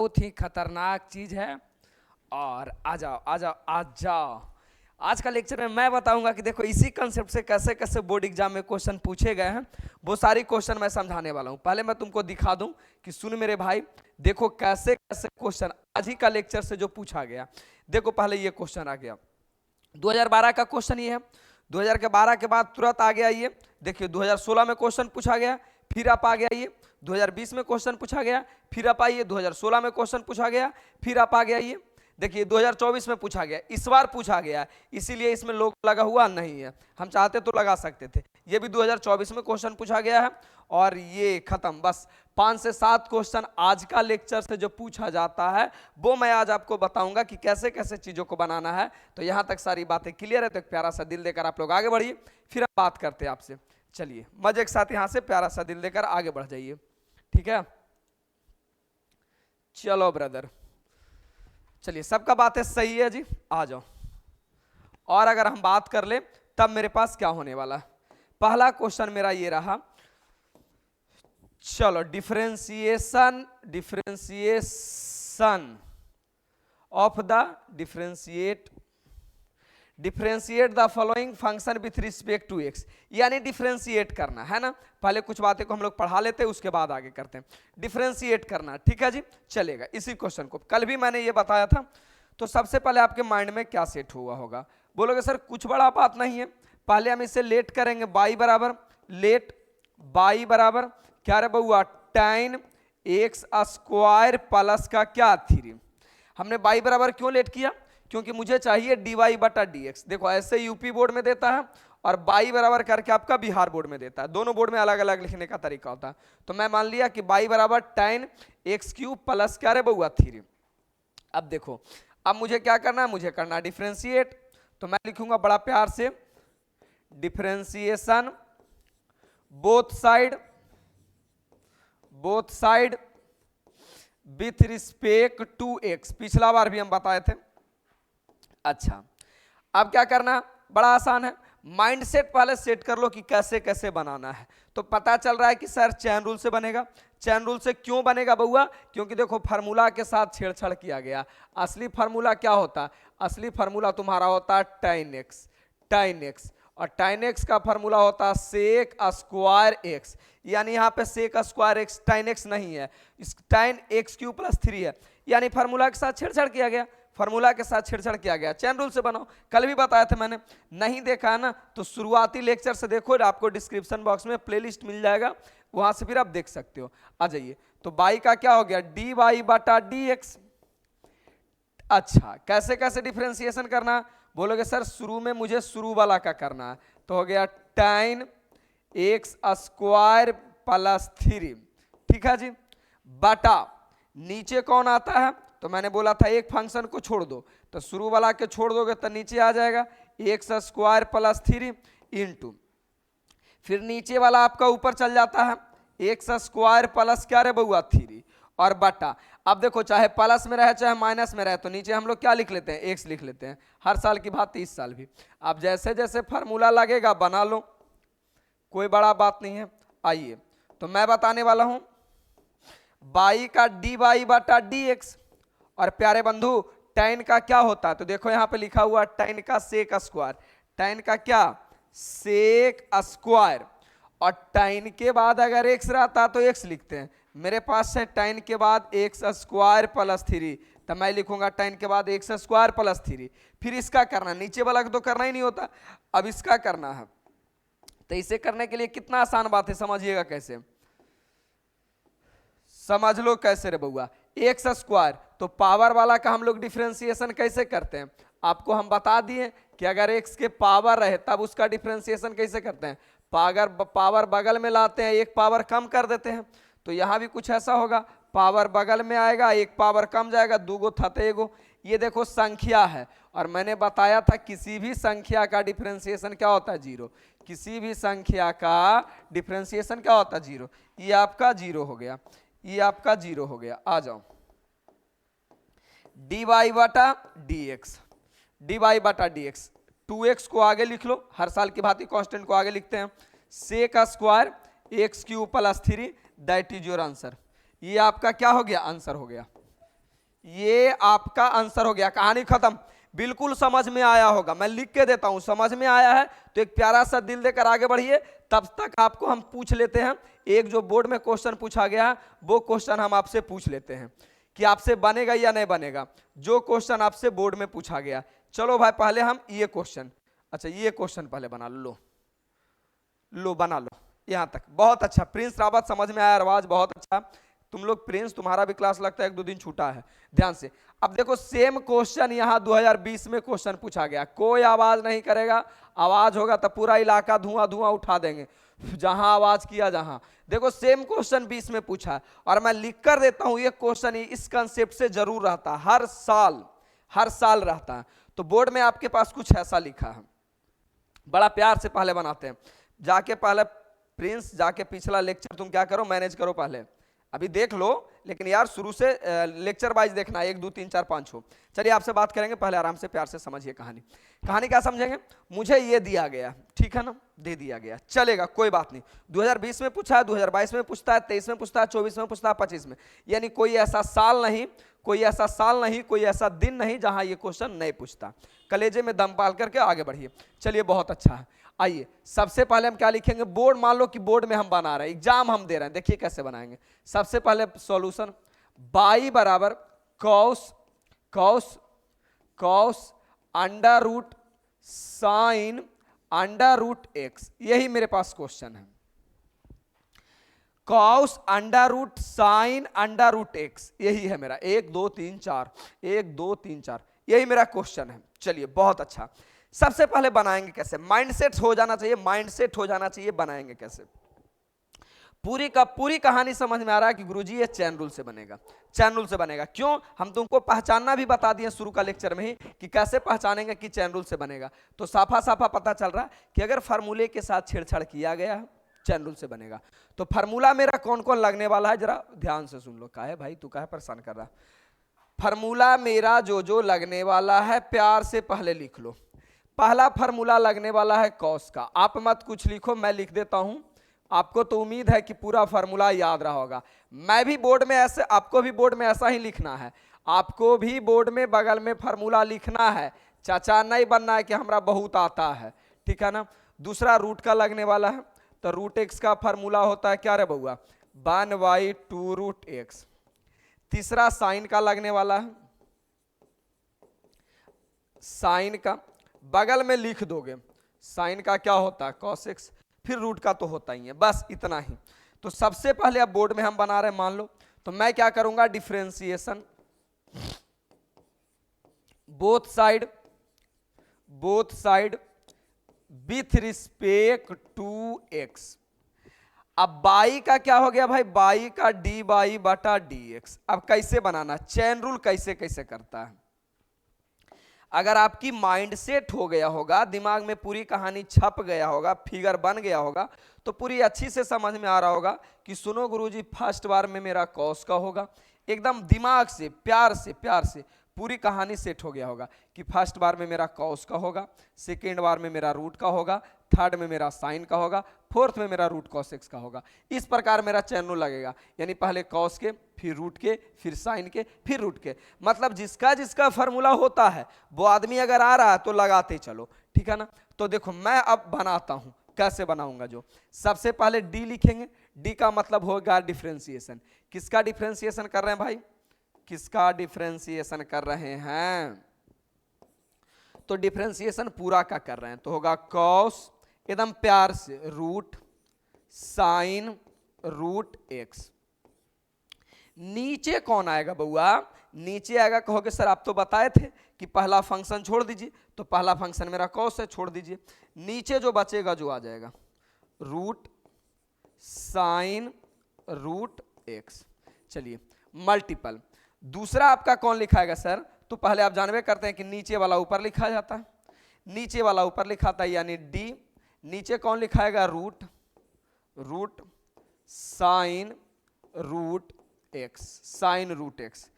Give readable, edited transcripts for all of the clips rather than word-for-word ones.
बहुत ही खतरनाक चीज है। और आ जाओ आ जाओ आ जाओ। आज का लेक्चर में मैं बताऊंगा कि देखो इसी कंसेप्ट से कैसे कैसे बोर्ड एग्जाम में क्वेश्चन पूछे गए हैं, वो सारी क्वेश्चन मैं समझाने वाला हूं। पहले मैं तुमको दिखा दूं कि सुन मेरे भाई, देखो कैसे कैसे क्वेश्चन आज ही का लेक्चर से जो पूछा गया। देखो पहले ये क्वेश्चन आ गया 2012 का क्वेश्चन, ये है 2012 के बाद तुरंत आ गया ये। देखिए 2016 में क्वेश्चन पूछा गया, फिर आप आ गया ये 2020 में क्वेश्चन पूछा गया, फिर आप आइए 2016 में क्वेश्चन पूछा गया, फिर आप आ गया ये देखिए 2024 में पूछा गया, इस बार पूछा गया, इसीलिए इसमें लोग लगा हुआ नहीं है। हम चाहते तो लगा सकते थे। ये भी 2024 में क्वेश्चन पूछा गया है और ये खत्म। बस 5 से 7 क्वेश्चन आज का लेक्चर से जो पूछा जाता है वो मैं आज आपको बताऊंगा कि कैसे कैसे चीजों को बनाना है। तो यहां तक सारी बातें क्लियर है, तो एक प्यारा सा दिल देकर आप लोग आगे बढ़िए, फिर हम बात करते हैं आपसे। चलिए मजे के साथ यहां से प्यारा सा दिल देकर आगे बढ़ जाइए, ठीक है। चलो ब्रदर, चलिए सबका बातें सही है जी, आ जाओ। और अगर हम बात कर ले तब मेरे पास क्या होने वाला। पहला क्वेश्चन मेरा ये रहा, चलो differentiation of the differentiate the following function with respect to x, यानी डिफरेंशिएट करना है ना। पहले कुछ बातें को हम लोग पढ़ा लेते हैं, उसके बाद आगे करते हैं। डिफरेंशिएट करना, ठीक है जी, चलेगा। इसी क्वेश्चन को कल भी मैंने ये बताया था। तो सबसे पहले आपके माइंड में क्या सेट हुआ होगा, बोलोगे सर कुछ बड़ा बात नहीं है। पहले हम इसे लेट करेंगे, बाई बराबर लेट बाई बराबर क्या रे बउआ, tan एक्स स्क्वायर प्लस का क्या 3। हमने बाई बराबर क्यों लेट किया, क्योंकि मुझे चाहिए dy बटा dx। देखो ऐसे यूपी बोर्ड में देता है और बाई बराबर करके आपका बिहार बोर्ड में देता है, दोनों बोर्ड में अलग अलग लिखने का तरीका होता है। तो मैं मान लिया कि बाई बराबर tan एक्स क्यूब प्लस क्या रे बउआ 3। अब देखो अब मुझे क्या करना है, मुझे करना है डिफरेंशिएट। तो मैं लिखूंगा बड़ा प्यार से differentiation both side with respect to x. पिछला बार भी हम बताए थे। अच्छा अब क्या करना, बड़ा आसान है। माइंडसेट पहले सेट कर लो कि कैसे कैसे बनाना है। तो पता चल रहा है कि सर चैन रूल से बनेगा। चैन रूल से क्यों बनेगा बउआ, क्योंकि देखो फार्मूला के साथ छेड़छाड़ किया गया। असली फार्मूला क्या होता है, असली फार्मूला तुम्हारा होता है tan x, और tan x का फार्मूला होता है सेक स्क्वायर एक्स। यानी यहाँ पे sec square x tan x नहीं है, इस tan x क्यूब प्लस 3 है। यानी फार्मूला के साथ छेड़छाड़ किया गया, फार्मूला के साथ छेड़छाड़ किया गया। चैन रूल से बनाओ, कल भी बताया था मैंने, नहीं देखा है ना तो शुरुआती लेक्चर से देखो, आपको डिस्क्रिप्शन बॉक्स में प्लेलिस्ट मिल जाएगा, वहां से फिर आप देख सकते हो। आ जाइए, तो बाई का क्या हो गया, dy बटा dx। अच्छा कैसे कैसे डिफरेंशिएशन करना, बोलोगे सर शुरू में मुझे शुरू वाला का करना है, तो हो गया tan एक्स स्क्वायर प्लस 3, ठीक है जी, बटा नीचे कौन आता है, तो मैंने बोला था एक फंक्शन को छोड़ दो, तो शुरू वाला के छोड़ दोगे तो नीचे आ जाएगा एक्स स्क्वायर प्लस 3 इंटू, फिर नीचे वाला आपका ऊपर चल जाता है एक्स स्क्वायर प्लस क्या रे बउआ 3 और बटा। अब देखो चाहे प्लस में रहे चाहे माइनस में रहे, तो नीचे हम लोग क्या लिख लेते हैं, एक्स लिख लेते हैं, हर साल की बात 30 साल भी। अब जैसे जैसे फार्मूला लगेगा बना लो, कोई बड़ा बात नहीं है। आइए तो मैं बताने वाला हूं बाई का dy बटा dx, और प्यारे बंधु tan का क्या होता है, तो देखो यहां पे लिखा हुआ tan का सेक स्क्वायर, tan का क्या सेक स्क्वायर, और tan के बाद अगर x रहता तो x लिखते हैं। मेरे पास है tan के बाद एक्स स्क्वायर प्लस 3, तो मैं लिखूंगा tan के बाद एक्स स्क्वायर प्लस 3। फिर इसका करना, नीचे वाला तो करना ही नहीं होता, अब इसका करना है। तो इसे करने के लिए कितना आसान बात है, समझिएगा कैसे, समझ लो कैसे रे बउआ। एक्स स्क्वायर तो पावर वाला का हम लोग डिफरेंशिएशन कैसे करते हैं, आपको हम बता दिए कि अगर एक्स के पावर रहे तब उसका डिफरेंशिएशन कैसे करते हैं, पावर बगल में लाते हैं, एक पावर कम कर देते हैं। तो यहां भी कुछ ऐसा होगा, पावर बगल में आएगा, एक पावर कम जाएगा, दूगो थते एगो। ये देखो संख्या है, और मैंने बताया था किसी भी संख्या का डिफरेंशिएशन क्या होता है, जीरो। किसी भी संख्या का डिफरेंशिएशन क्या होता है, जीरो। ये आपका जीरो हो गया, ये आपका जीरो हो गया। आ जाओ dy बटा dx, dy बटा dx, 2x को आगे लिख लो, हर साल की भांति कांस्टेंट को आगे लिखते हैं, sec square x cube plus 3, that is your answer. ये आपका क्या हो गया, आंसर हो गया। ये आपका आंसर हो गया, कहानी खत्म। बिल्कुल समझ में आया होगा, मैं लिख के देता हूं, समझ में आया है तो एक प्यारा सा दिल देकर आगे बढ़िए। तब तक आपको हम पूछ लेते हैं एक जो बोर्ड में क्वेश्चन पूछा गया है वो क्वेश्चन हम आपसे पूछ लेते हैं कि आपसे बनेगा या नहीं बनेगा, जो क्वेश्चन आपसे बोर्ड में पूछा गया। चलो भाई पहले हम ये क्वेश्चन, अच्छा ये क्वेश्चन पहले बना लो, लो बना लो यहां तक। बहुत अच्छा प्रिंस रावत, समझ में आया आवाज, बहुत अच्छा। तुम लोग प्रिंस, तुम्हारा भी क्लास लगता है 1-2 दिन छूटा है, ध्यान से। अब देखो सेम क्वेश्चन यहां 2020 में क्वेश्चन पूछा गया, कोई आवाज नहीं करेगा, आवाज होगा तो पूरा इलाका धुआं धुआं उठा देंगे, जहां आवाज किया जहां। देखो सेम क्वेश्चन 20 में पूछा है और मैं लिख कर देता हूं, ये क्वेश्चन इस कंसेप्ट से जरूर रहता है, हर साल रहता है। तो बोर्ड में आपके पास कुछ ऐसा लिखा है, बड़ा प्यार से पहले बनाते हैं। जाके पहले प्रिंस, जाके पिछला लेक्चर तुम क्या करो, मैनेज करो पहले, अभी देख लो, लेकिन यार शुरू से लेक्चर वाइज देखना, 1 2 3 4 5 हो। चलिए आपसे बात करेंगे, पहले आराम से प्यार से समझिए कहानी। कहानी क्या समझेंगे, मुझे ये दिया गया, ठीक है ना, दे दिया गया, चलेगा कोई बात नहीं। 2020 में पूछा है, 2022 में पूछता है, 23 में पूछता है, 24 में पूछता है, 25 में, यानी कोई ऐसा साल नहीं, कोई ऐसा दिन नहीं जहां ये क्वेश्चन नहीं पूछता। कलेजे में दम पाल करके आगे बढ़िए। चलिए बहुत अच्छा है, आइए सबसे पहले हम क्या लिखेंगे, बोर्ड, मान लो कि बोर्ड में हम बना रहे हैं, एग्जाम हम दे रहे हैं, देखिए कैसे बनाएंगे। सबसे पहले सॉल्यूशन, बाई बराबर cos under root sine under root x, यही मेरे पास क्वेश्चन है। Cos under root sine under root x, यही है मेरा 1 2 3 4, 1 2 3 4, यही मेरा क्वेश्चन है। चलिए बहुत अच्छा, सबसे पहले बनाएंगे कैसे, माइंडसेट हो जाना चाहिए, माइंडसेट हो जाना चाहिए, बनाएंगे कैसे। पूरी कहानी समझ में आ रहा है कि गुरुजी ये चैन रूल से बनेगा, चैन रूल से बनेगा। क्यों, हम तुमको पहचानना भी बता दिए शुरू का लेक्चर में ही कि कैसे पहचानेंगे कि चैन रूल से बनेगा। तो साफा साफा पता चल रहा है कि अगर फार्मूले के साथ छेड़छाड़ किया गया है चैन रूल से बनेगा। तो फार्मूला मेरा कौन कौन लगने वाला है, जरा ध्यान से सुन लो। काहे भाई तू काहे परेशान कर रहा, फार्मूला मेरा जो लगने वाला है प्यार से पहले लिख लो। पहला फार्मूला लगने वाला है कॉस का, आप मत कुछ लिखो, मैं लिख देता हूं। आपको तो उम्मीद है कि पूरा फार्मूला याद रहा होगा, मैं भी बोर्ड में ऐसे, आपको भी बोर्ड में ऐसा ही लिखना है, आपको भी बोर्ड में बगल में फार्मूला लिखना है, चाचा नहीं बनना है कि हमरा बहुत आता है, ठीक है ना। दूसरा रूट का लगने वाला है, तो रूट एक्स का फार्मूला होता है क्या रे बउआ, 1/2 रूट एक्स। तीसरा साइन का लगने वाला है, साइन का बगल में लिख दोगे, साइन का क्या होता है कॉस एक्स, फिर रूट का तो होता ही है, बस इतना ही। तो सबसे पहले अब बोर्ड में हम बना रहे हैं, मान लो, तो मैं क्या करूंगा, differentiation both side with respect to x. अब बाई का क्या हो गया भाई, बाई का डी बाई बटा डी एक्स। अब कैसे बनाना, चैन रूल कैसे कैसे करता है। अगर आपकी माइंडसेट हो गया होगा, दिमाग में पूरी कहानी छप गया होगा, फिगर बन गया होगा, तो पूरी अच्छी से समझ में आ रहा होगा कि सुनो गुरुजी, फर्स्ट बार में मेरा कॉस का होगा, एकदम दिमाग से प्यार से पूरी कहानी सेट हो गया होगा कि फर्स्ट बार में मेरा कॉस का होगा, सेकेंड बार में मेरा रूट का होगा, थर्ड में मेरा साइन का होगा, फोर्थ में मेरा रूट कॉस एक्स का होगा। इस प्रकार मेरा चैन रूल लगेगा, यानी पहले कॉस के, फिर रूट के, फिर साइन के, फिर रूट के। मतलब जिसका जिसका फार्मूला होता है वो आदमी अगर आ रहा है तो लगाते चलो, ठीक है ना। तो देखो मैं अब बनाता हूं, कैसे बनाऊंगा, जो सबसे पहले डी लिखेंगे, डी का मतलब होगा डिफरेंशिएशन। किसका डिफरेंशिएशन कर रहे हैं भाई, किसका डिफरेंशिएशन कर रहे हैं, तो डिफरेंशिएशन पूरा का कर रहे हैं, तो होगा कॉस, एकदम प्यार से, रूट साइन रूट एक्स। नीचे कौन आएगा बउआ, नीचे आएगा, कहोगे सर आप तो बताए थे कि पहला फंक्शन छोड़ दीजिए, तो पहला फंक्शन मेरा कॉस है, छोड़ दीजिए। नीचे जो बचेगा जो आ जाएगा रूट साइन रूट एक्स। चलिए मल्टीपल, दूसरा आपका कौन लिखाएगा सर, तो पहले आप जानबे करते हैं कि नीचे वाला ऊपर लिखा जाता है, नीचे वाला ऊपर लिखाता है, यानी डी। नीचे कौन लिखाएगा, root sine root X, sine root X.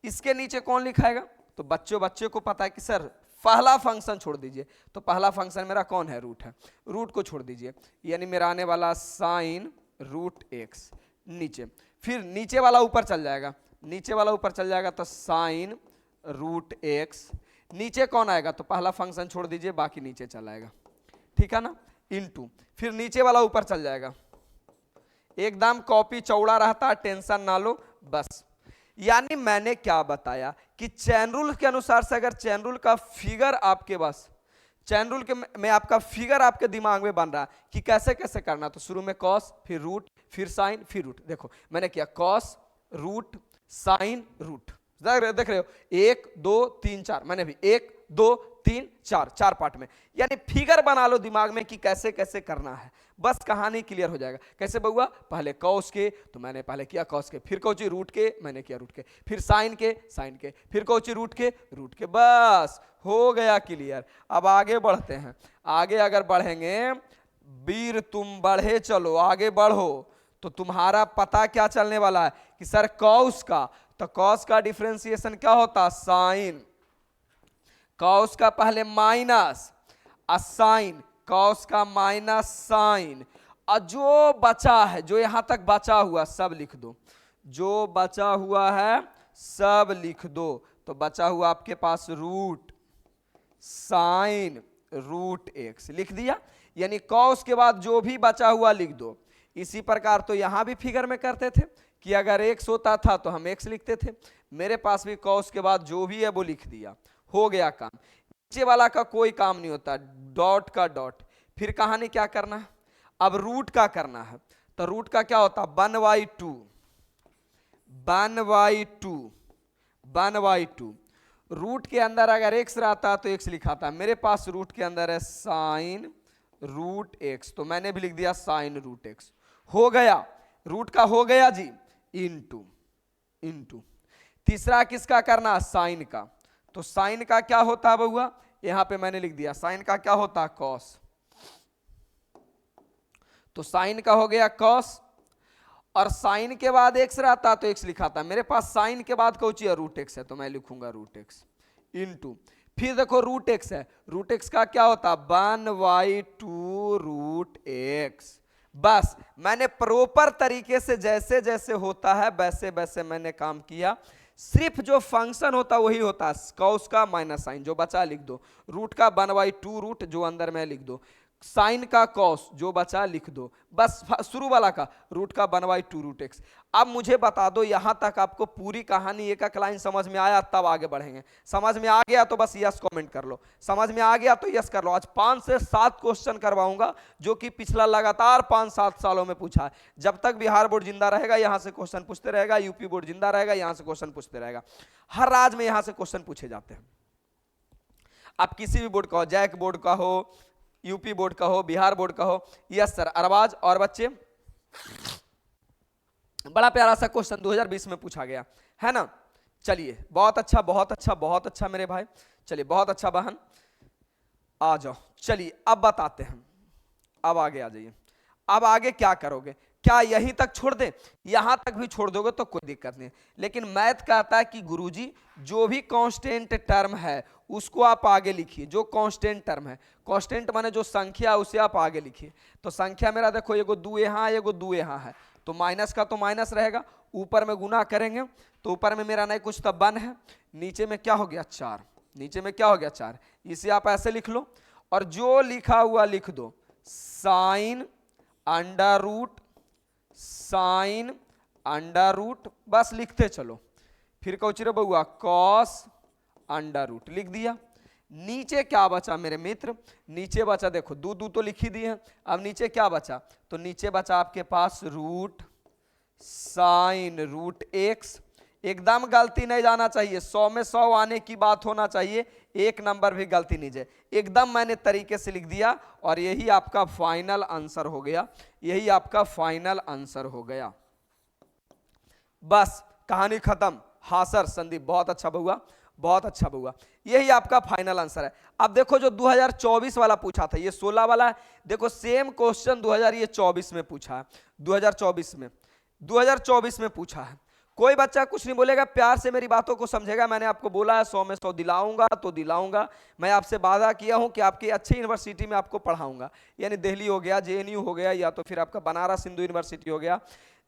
इसके नीचे कौन लिखाएगा, तो बच्चे को पता है कि सर पहला फंक्शन छोड़ दीजिए, तो पहला फंक्शन मेरा कौन है, रूट है, रूट को छोड़ दीजिए, यानी मेरा आने वाला साइन रूट एक्स नीचे। फिर नीचे वाला ऊपर चल जाएगा, नीचे वाला ऊपर चल जाएगा तो साइन रूट एक्स, नीचे कौन आएगा तो पहला फंक्शन छोड़ दीजिए बाकी नीचे चला आएगा, ठीक है ना, इनटू फिर नीचे वाला ऊपर चल जाएगा, एकदम कॉपी चौड़ा रहता, टेंशन ना लो बस। यानी मैंने क्या बताया कि चैन रूल के अनुसार से अगर चैन रूल का फिगर आपके पास, चैन रूल के में आपका फिगर आपके दिमाग में बन रहा है कि कैसे कैसे करना, तो शुरू में कॉस फिर रूट फिर साइन फिर रूट, देखो मैंने किया कॉस रूट साइन रूट, देख रहे हो 1 2 3 4, मैंने भी 1 2 3 4 चार पार्ट में, यानी फिगर बना लो दिमाग में कि कैसे कैसे करना है, बस कहानी क्लियर हो जाएगा। कैसे बउआ, पहले कॉस के तो मैंने पहले किया कॉस के, फिर कौची रूट के मैंने किया रूट के, फिर साइन के फिर कौची रूट के, बस हो गया क्लियर। अब आगे बढ़ते हैं, आगे अगर बढ़ेंगे वीर तुम बढ़े चलो, आगे बढ़ो तो तुम्हारा पता क्या चलने वाला है कि सर कॉस का, तो कॉस का डिफरेंशिएशन क्या होता, साइन, कॉस का पहले माइनस साइन, कॉस का माइनस साइन, और जो बचा है, जो यहां तक बचा हुआ सब लिख दो, जो बचा हुआ है सब लिख दो, तो बचा हुआ आपके पास रूट साइन रूट एक्स लिख दिया, यानी कॉस के बाद जो भी बचा हुआ लिख दो। इसी प्रकार तो यहां भी फिगर में करते थे कि अगर एक्स होता था तो हम एक्स लिखते थे, मेरे पास भी कॉस के बाद जो भी है वो लिख दिया, हो गया काम। नीचे वाला का कोई काम नहीं होता, डॉट का डॉट, फिर कहानी क्या करना है, अब रूट का करना है, तो रूट का क्या होता, 1/2 1/2 रूट के अंदर अगर एक्स रहता तो एक्स लिखा था, मेरे पास रूट के अंदर है साइन रूट एक्स, तो मैंने भी लिख दिया साइन रूट एक्स, हो गया रूट का, हो गया जी, इनटू तीसरा किसका करना, साइन का, तो साइन का क्या होता है बउआ, यहां पे मैंने लिख दिया साइन का क्या होता है कॉस, तो साइन का हो गया कॉस, और साइन के बाद एक्स रहता तो एक्स लिखा था, मेरे पास साइन के बाद कौन सी है, रूट एक्स है, तो मैं लिखूंगा रूट एक्स इनटू, फिर देखो रूट एक्स है, रूट एक्स का क्या होता है 1/2 रूट एक्स, बस मैंने प्रॉपर तरीके से जैसे जैसे होता है वैसे वैसे मैंने काम किया, सिर्फ जो फंक्शन होता वही होता है कॉस का माइनस साइन, जो बचा लिख दो, रूट का 1/2 रूट जो अंदर में लिख दो, साइन का कॉस जो बचा लिख दो, बस शुरू वाला का रूट का 1/2 रूट एक्स। अब मुझे बता दो यहां तक आपको पूरी कहानी एक एक लाइन समझ में आया, तब आगे बढ़ेंगे। समझ में आ गया तो बस यस कमेंट कर लो, समझ में आ गया तो यस कर लो। आज 5 से 7 क्वेश्चन करवाऊंगा जो कि पिछला लगातार 5-7 सालों में पूछा है। जब तक बिहार बोर्ड जिंदा रहेगा यहां से क्वेश्चन पूछते रहेगा, यूपी बोर्ड जिंदा रहेगा यहां से क्वेश्चन पूछते रहेगा, हर राज्य में यहां से क्वेश्चन पूछे जाते हैं। आप किसी भी बोर्ड का हो, जैक बोर्ड का हो, यूपी बोर्ड का हो, बिहार बोर्ड का हो, यस सर। अरबाज और बच्चे, बड़ा प्यारा सा क्वेश्चन 2020 में पूछा गया है ना। चलिए बहुत अच्छा बहुत अच्छा बहुत अच्छा मेरे भाई, चलिए बहुत अच्छा बहन, आ जाओ। चलिए अब बताते हैं, अब आगे आ जाइए। अब आगे क्या करोगे, क्या यहीं तक छोड़ दें, यहां तक भी छोड़ दोगे तो कोई दिक्कत नहीं, लेकिन मैथ कहता है कि गुरुजी जो भी कांस्टेंट टर्म है उसको आप आगे लिखिए। जो कांस्टेंट टर्म है, कांस्टेंट माने जो संख्या उसे आप आगे लिखिए। तो संख्या मेरा देखो एगो 2 यहाँ एगो 2 यहाँ है, तो माइनस का तो माइनस रहेगा, ऊपर में गुना करेंगे तो ऊपर में मेरा नहीं कुछ तब 1 है, नीचे में क्या हो गया 4, नीचे में क्या हो गया 4, इसे आप ऐसे लिख लो और जो लिखा हुआ लिख दो, sine under root sine under root, बस लिखते चलो। फिर कौची रे बउआ, कॉस अंडर रूट लिख दिया। नीचे क्या बचा मेरे मित्र, नीचे बचा देखो 2 तो लिख ही दिए हैं, अब नीचे क्या बचा, तो नीचे बचा आपके पास रूट साइन रूट एक्स। एकदम गलती नहीं जाना चाहिए, 100 में 100 आने की बात होना चाहिए, एक नंबर भी गलती नहीं जाए, एकदम मैंने तरीके से लिख दिया और यही आपका फाइनल आंसर हो गया, यही आपका फाइनल आंसर हो गया। बस कहानी खत्म। हाँ सर संदीप, बहुत अच्छा बउआ बहुत अच्छा बउआ, यही आपका फाइनल आंसर है। अब देखो जो 2024 वाला पूछा था, ये 16 वाला है, देखो सेम क्वेश्चन 2024 में पूछा है, 2024 में पूछा है। कोई बच्चा कुछ नहीं बोलेगा, प्यार से मेरी बातों को समझेगा। मैंने आपको बोला है 100 में 100 दिलाऊंगा तो दिलाऊंगा, मैं आपसे वादा किया हूं कि आपकी अच्छी यूनिवर्सिटी में आपको पढ़ाऊंगा, यानी दिल्ली हो गया, JNU हो गया, या तो फिर आपका बनारस हिंदू यूनिवर्सिटी हो गया,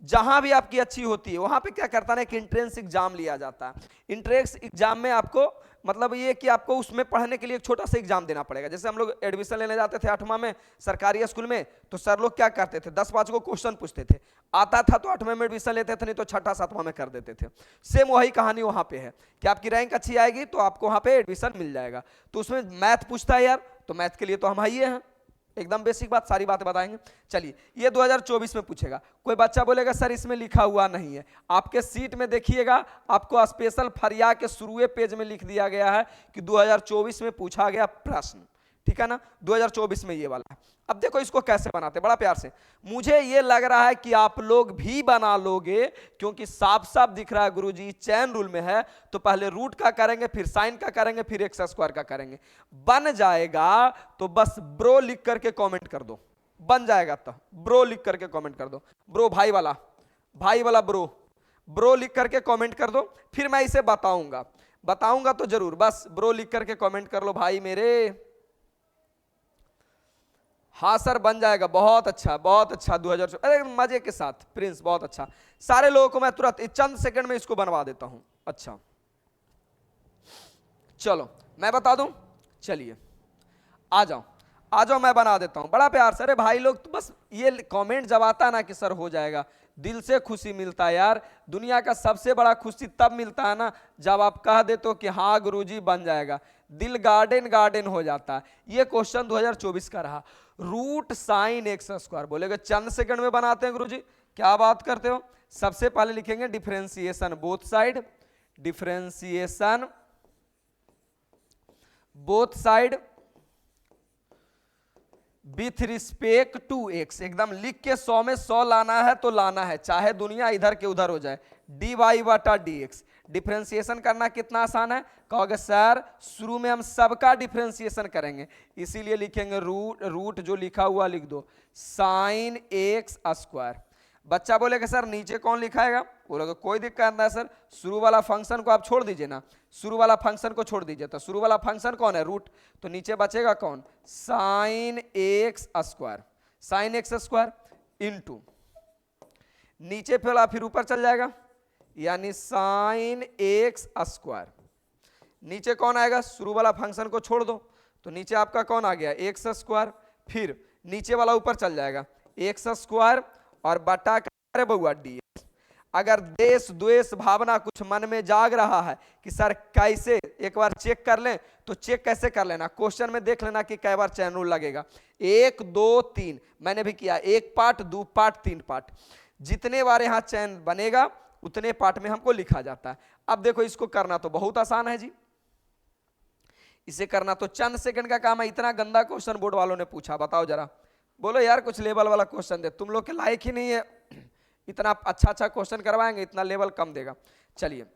जहां भी आपकी अच्छी होती है वहां पे क्या करता है कि इंट्रेंस एग्जाम लिया जाता है। इंट्रेंस एग्जाम में आपको मतलब ये कि आपको उसमें पढ़ने के लिए एक छोटा सा एग्जाम देना पड़ेगा। जैसे हम लोग एडमिशन लेने जाते थे 8वां में सरकारी स्कूल में, तो सर लोग क्या करते थे 10-5 को क्वेश्चन पूछते थे, आता था तो 8वें में एडमिशन लेते थे, नहीं तो 6ठा-7वां में कर देते थे। सेम वही कहानी वहां पे है कि आपकी रैंक अच्छी आएगी तो आपको वहां पे एडमिशन मिल जाएगा। तो उसमें मैथ पूछता है यार, तो मैथ के लिए तो हम हाइए हैं, एकदम बेसिक बात, सारी बातें बताएंगे। चलिए ये 2024 में पूछेगा। कोई बच्चा बोलेगा सर इसमें लिखा हुआ नहीं है, आपके सीट में देखिएगा आपको स्पेशल फरिया के शुरुए पेज में लिख दिया गया है कि 2024 में पूछा गया प्रश्न, ठीक है ना, 2024 में ये वाला है। अब देखो इसको कैसे बनाते, बड़ा प्यार से। मुझे ये लग रहा है कि आप लोग भी बना लोगे, क्योंकि साफ साफ दिख रहा है गुरुजी चैन रूल में है, तो पहले रूट का करेंगे, फिर साइन का करेंगे, फिर एक्स स्क्वायर का करेंगे। बन जाएगा तो बस ब्रो लिख करके कमेंट कर दो, बन जाएगा तो ब्रो लिख करके कमेंट कर दो। ब्रो भाई वाला ब्रो लिख करके कमेंट कर दो, फिर मैं इसे बताऊंगा तो जरूर, बस ब्रो लिख करके कमेंट कर लो भाई मेरे। हाँ सर बन जाएगा, बहुत अच्छा 2024, अरे मजे के साथ प्रिंस, बहुत अच्छा। सारे लोगों को मैं तुरंत चंद सेकंड में इसको बनवा देता हूं। अच्छा चलो मैं बता दूं, चलिए आ जाओ मैं बना देता हूं बड़ा प्यार से। अरे भाई लोग तो बस ये कमेंट जब आता ना कि सर हो जाएगा, दिल से खुशी मिलता है यार। दुनिया का सबसे बड़ा खुशी तब मिलता है ना जब आप कह देते हो कि हाँ गुरुजी बन जाएगा, दिल गार्डन हो जाता है। ये क्वेश्चन 2024 का रहा, रूट साइन एक्स स्क्वायर। बोलेगा चंद सेकंड में बनाते हैं गुरुजी, क्या बात करते हो। सबसे पहले लिखेंगे differentiation both side, differentiation both side with respect to x. एकदम लिख के 100 में 100 लाना है तो लाना है, चाहे दुनिया इधर के उधर हो जाए। dy बटा dx डिफरेंशिएशन करना कितना आसान है, कहोगे सर शुरू में हम सबका डिफरेंशिएशन करेंगे, इसीलिए लिखेंगे रूट जो लिखा हुआ लिख दो साइन एक्स स्क्वायर। बच्चा बोलेगा सर नीचे कौन लिखाएगा, बोलोगे कोई दिक्कत नहीं सर, शुरू वाला फंक्शन को आप छोड़ दीजिए ना, शुरू वाला फंक्शन को छोड़ दीजिए, तो शुरू वाला फंक्शन कौन है रूट, तो नीचे बचेगा कौन sign x square, sign x square into नीचे फिर ऊपर चल जाएगा यानी साइन एक्स स्क्वायर। नीचे कौन आएगा, शुरू वाला फंक्शन को छोड़ दो तो नीचे आपका कौन आ गया एक्स स्क्वायर, फिर नीचे वाला ऊपर चल जाएगा एक्स स्क्वायर और बटा करे बउआ डी। अगर देश द्वेष भावना कुछ मन में जाग रहा है कि सर कैसे, एक बार चेक कर लें, तो चेक कैसे कर लेना, क्वेश्चन में देख लेना कि कै बार चैन रूल लगेगा। 1 2 3 मैंने भी किया, 1 पार्ट 2 पार्ट 3 पार्ट, जितने बार यहाँ चैन बनेगा उतने पार्ट में हमको लिखा जाता है। अब देखो इसको करना तो बहुत आसान है जी, इसे करना तो चंद सेकंड का काम है। इतना गंदा क्वेश्चन बोर्ड वालों ने पूछा, बताओ जरा, बोलो यार कुछ लेवल वाला क्वेश्चन दे, तुम लोग के लायक ही नहीं है, इतना अच्छा क्वेश्चन करवाएंगे, इतना लेवल कम देगा। चलिए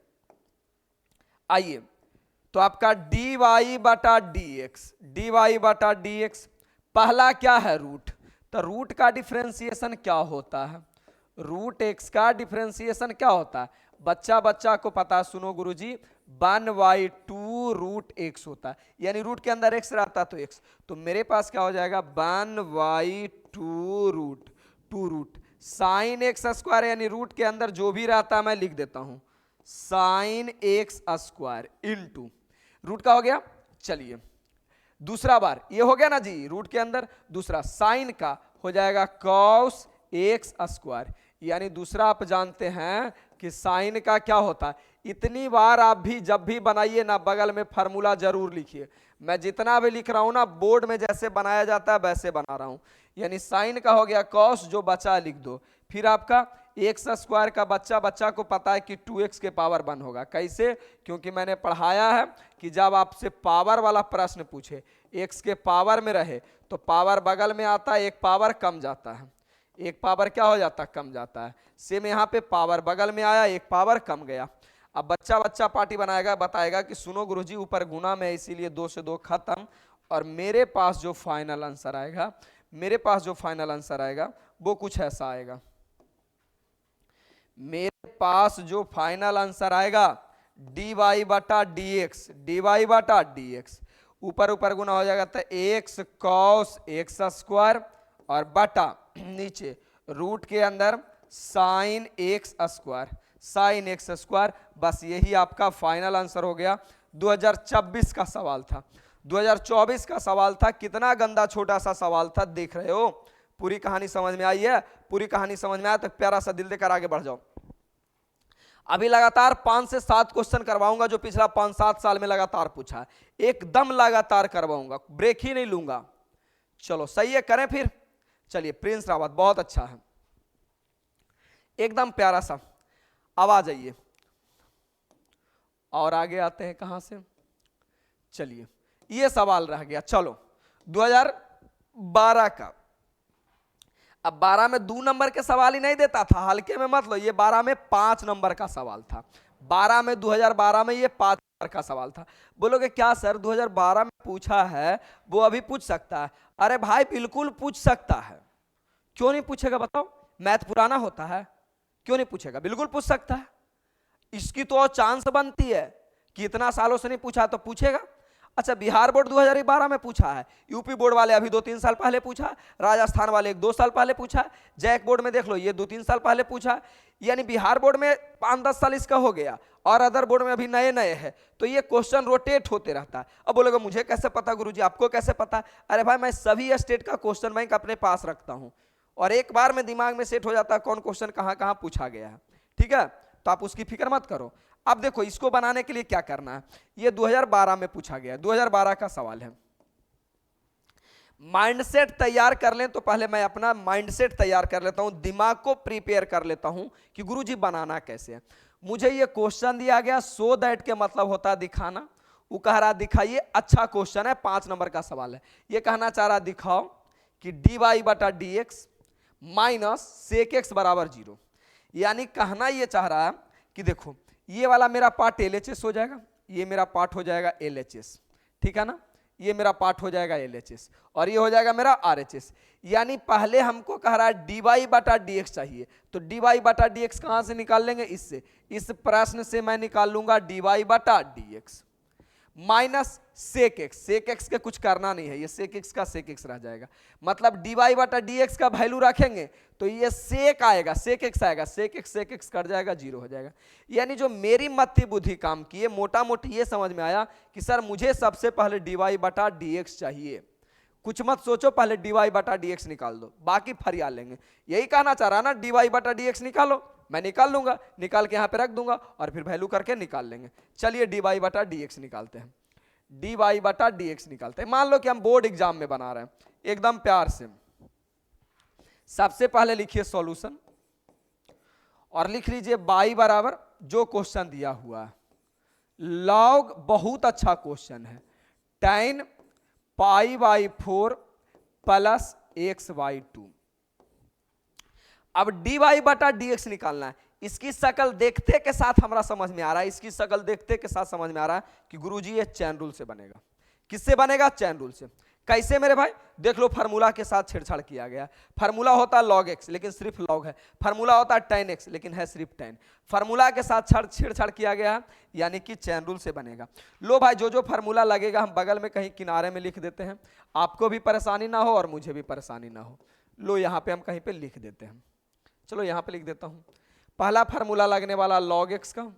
आइए, तो आपका dy बटा dx, पहला क्या है रूट, तो रूट का डिफरेंशिएशन क्या होता है, रूट एक्स का डिफरेंशिएशन क्या होता है, बच्चा को पता, सुनो गुरुजी 1/2 रूट एक्स होता है, यानी रूट के अंदर एक्स रहता है तो एक्स, तो मेरे पास क्या हो जाएगा 1/2 root 2 root sine x square, यानी रूट के अंदर जो भी रहता है मैं लिख देता हूं sine x square into root का हो गया। चलिए दूसरा बार ये हो गया ना जी, रूट के अंदर दूसरा साइन का हो जाएगा कॉस एक्स स्क्वायर, यानी दूसरा आप जानते हैं कि साइन का क्या होता है। इतनी बार आप भी जब भी बनाइए ना बगल में फार्मूला जरूर लिखिए, मैं जितना भी लिख रहा हूं ना बोर्ड में जैसे बनाया जाता है वैसे बना रहा हूं, यानी साइन का हो गया कॉस, जो बचा लिख दो, फिर आपका एक्स स्क्वायर का बच्चा को पता है कि 2x के पावर 1 होगा, कैसे, क्योंकि मैंने पढ़ाया है कि जब आपसे पावर वाला प्रश्न पूछे x के पावर में रहे तो पावर बगल में आता है, एक पावर कम जाता है, एक पावर क्या हो जाता है कम जाता है, सेम यहाँ पे पावर बगल में आया एक पावर कम गया। अब बच्चा पार्टी बनाएगा, बताएगा कि सुनो गुरुजी ऊपर गुना में इसीलिए 2 से 2 खत्म, और मेरे पास जो फाइनल आंसर आएगा वो कुछ ऐसा आएगा, मेरे पास जो फाइनल आंसर आएगा dy बटा dx ऊपर गुना हो जाएगा तो x cos x स्क्वायर और बटा नीचे रूट के अंदर sign x square, sign x square. बस यही आपका फाइनल आंसर हो गया। 2026 का सवाल था, 2024 का सवाल था। कितना गंदा छोटा सा सवाल था, देख रहे हो। पूरी कहानी समझ में आई है? पूरी कहानी समझ में आया तो प्यारा सा दिल देकर आगे बढ़ जाओ। अभी लगातार 5 से 7 क्वेश्चन करवाऊंगा जो पिछला 5-7 साल में लगातार पूछा है, एकदम लगातार करवाऊंगा, ब्रेक ही नहीं लूंगा। चलो सही है, करें फिर। चलिए प्रिंस रावत, बहुत अच्छा है, एकदम प्यारा सा। अब आ जाइए और आगे आते हैं कहां से। चलिए ये सवाल रह गया। चलो 2012 का। अब 12 में 2 नंबर के सवाल ही नहीं देता था, हल्के में मत लो, ये 12 में 5 नंबर का सवाल था। 12 में 2012 में ये 5 नंबर का सवाल था। बोलोगे क्या सर 2012 में पूछा है वो अभी पूछ सकता है? अरे भाई बिल्कुल पूछ सकता है, क्यों नहीं पूछेगा बताओ? मैथ पुराना होता है? क्यों नहीं पूछेगा, बिल्कुल पूछ सकता है। इसकी तो चांस बनती है कि इतना सालों से नहीं पूछा तो पूछेगा। अच्छा बिहार बोर्ड 2012 में पूछा है, यूपी बोर्ड वाले अभी 2-3 साल पहले पूछा, राजस्थान वाले 1-2 साल पहले पूछा, जैक बोर्ड में देख लो ये 2-3 साल पहले पूछा। यानी बिहार बोर्ड में 5-10 साल इसका हो गया और अदर बोर्ड में अभी नए नए है, तो ये क्वेश्चन रोटेट होते रहता है। अब बोलोगे मुझे कैसे पता गुरुजी, आपको कैसे पता? अरे भाई मैं सभी स्टेट का क्वेश्चन बैंक अपने पास रखता हूं और एक बार में दिमाग में सेट हो जाता है कौन क्वेश्चन कहां कहां पूछा गया है। ठीक है, तो आप उसकी फिक्र मत करो। अब देखो इसको बनाने के लिए क्या करना है, ये 2012 में पूछा गया, 2012 का सवाल है। माइंडसेट तैयार कर लें तो पहले मैं अपना माइंडसेट तैयार कर लेता हूं, दिमाग को प्रिपेयर कर लेता हूं कि गुरुजी बनाना कैसे है। मुझे ये क्वेश्चन दिया गया, सो दैट के मतलब होता है दिखाना। वो कह रहा दिखाइए, अच्छा क्वेश्चन है, 5 नंबर का सवाल है। ये कहना चाह रहा दिखाओ कि डी वाई बटा d x minus sec x बराबर 0। यानी कहना ये चाह रहा है कि देखो ये वाला मेरा पार्ट LHS हो जाएगा, ये मेरा पार्ट हो जाएगा LHS, ठीक है ना, ये मेरा पार्ट हो जाएगा LHS और ये हो जाएगा मेरा RHS। यानी पहले हमको कह रहा है डी वाई बटा डी एक्स चाहिए, तो डी वाई बटा डी एक्स कहां से निकाल लेंगे? इससे, इस प्रश्न से मैं निकाल लूंगा डी वाई बटा d x minus sec x. Sec x के कुछ करना नहीं है, ये सेक एक्स का सेक एक्स रह जाएगा। मतलब डी वाई बटा डी एक्स का वैल्यू रखेंगे तो ये सेक आएगा, सेक एक्स आएगा, सेक एक्स कट जाएगा, 0 हो जाएगा। यानी जो मेरी मति बुद्धि काम की है, मोटा मोटी ये समझ में आया कि सर मुझे सबसे पहले डी वाई बटा डी एक्स चाहिए। कुछ मत सोचो, पहले डी वाई बटा डी एक्स निकाल दो, बाकी फरिया लेंगे। यही कहना चाह रहा ना, डी वाई बटा डी एक्स निकालो, मैं निकाल लूंगा, निकाल के यहाँ पे रख दूंगा और फिर वैल्यू करके निकाल लेंगे। चलिए डी वाई बटा डी एक्स निकालते हैं, डी वाई बटा डी एक्स निकालते हैं। मान लो कि हम बोर्ड एग्जाम में बना रहे हैं, एकदम प्यार से। सबसे पहले लिखिए सॉल्यूशन और लिख लीजिए बाई बराबर जो क्वेश्चन दिया हुआ है, लॉग, बहुत अच्छा क्वेश्चन है, tan pi by 4 plus x by 2। अब डी वाई बटा डी एक्स निकालना है। इसकी शक्ल देखते के साथ हमारा समझ में आ रहा है, इसकी शक्ल देखते के साथ समझ में आ रहा है कि गुरुजी ये चैन रूल से बनेगा। किससे बनेगा? चैन रूल से। कैसे मेरे भाई? देख लो, फार्मूला के साथ छेड़छाड़ किया गया। फार्मूला होता है लॉग एक्स लेकिन सिर्फ लॉग है, फार्मूला होता है tan एक्स लेकिन है सिर्फ tan। फार्मूला के साथ छेड़छाड़ किया गया है, यानी कि चैन रूल से बनेगा। लो भाई, जो जो फार्मूला लगेगा हम बगल में कहीं किनारे में लिख देते हैं, आपको भी परेशानी ना हो और मुझे भी परेशानी ना हो। लो यहाँ पे हम कहीं पे लिख देते हैं, चलो यहाँ पे लिख देता हूँ। पहला फार्मूला लगने वाला लॉग एक्स का,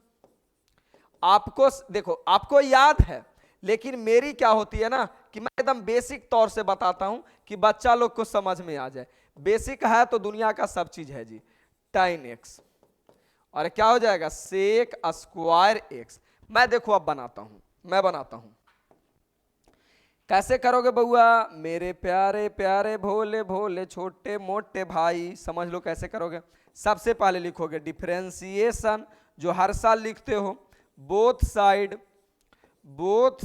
आपको देखो आपको याद है, लेकिन मेरी क्या होती है ना कि मैं एकदम बेसिक तौर से बताता हूं कि बच्चा लोग को समझ में आ जाए। बेसिक है तो दुनिया का सब चीज है जी। tan एक्स और क्या हो जाएगा? Sec square x. मैं देखो अब बनाता हूं, मैं बनाता हूं। कैसे करोगे बउआ? मेरे प्यारे प्यारे भोले भोले छोटे मोटे भाई, समझ लो कैसे करोगे। सबसे पहले लिखोगे डिफरेंशिएशन, जो हर साल लिखते हो, both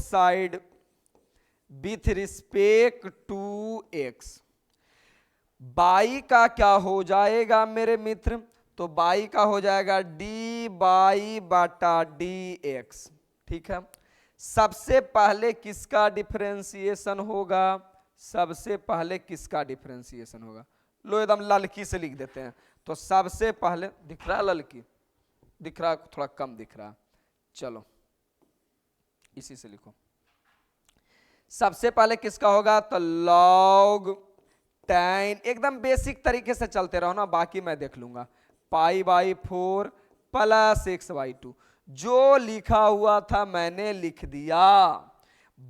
side with respect to x. Y का क्या हो जाएगा मेरे मित्र? तो बाई का हो जाएगा डी बाई बटा डी एक्स। ठीक है, सबसे पहले किसका डिफरेंशिएशन होगा? सबसे पहले किसका डिफरेंशिएशन होगा? लो एकदम ललकी से लिख देते हैं। तो सबसे पहले, दिख रहा है ललकी? दिख रहा है? थोड़ा कम दिख रहा है, चलो इसी से लिखो। सबसे पहले किसका होगा? तो लॉग tan, एकदम बेसिक तरीके से चलते रहो ना, बाकी मैं देख लूंगा। Pi by 4 plus x by 2। जो लिखा हुआ था मैंने लिख दिया,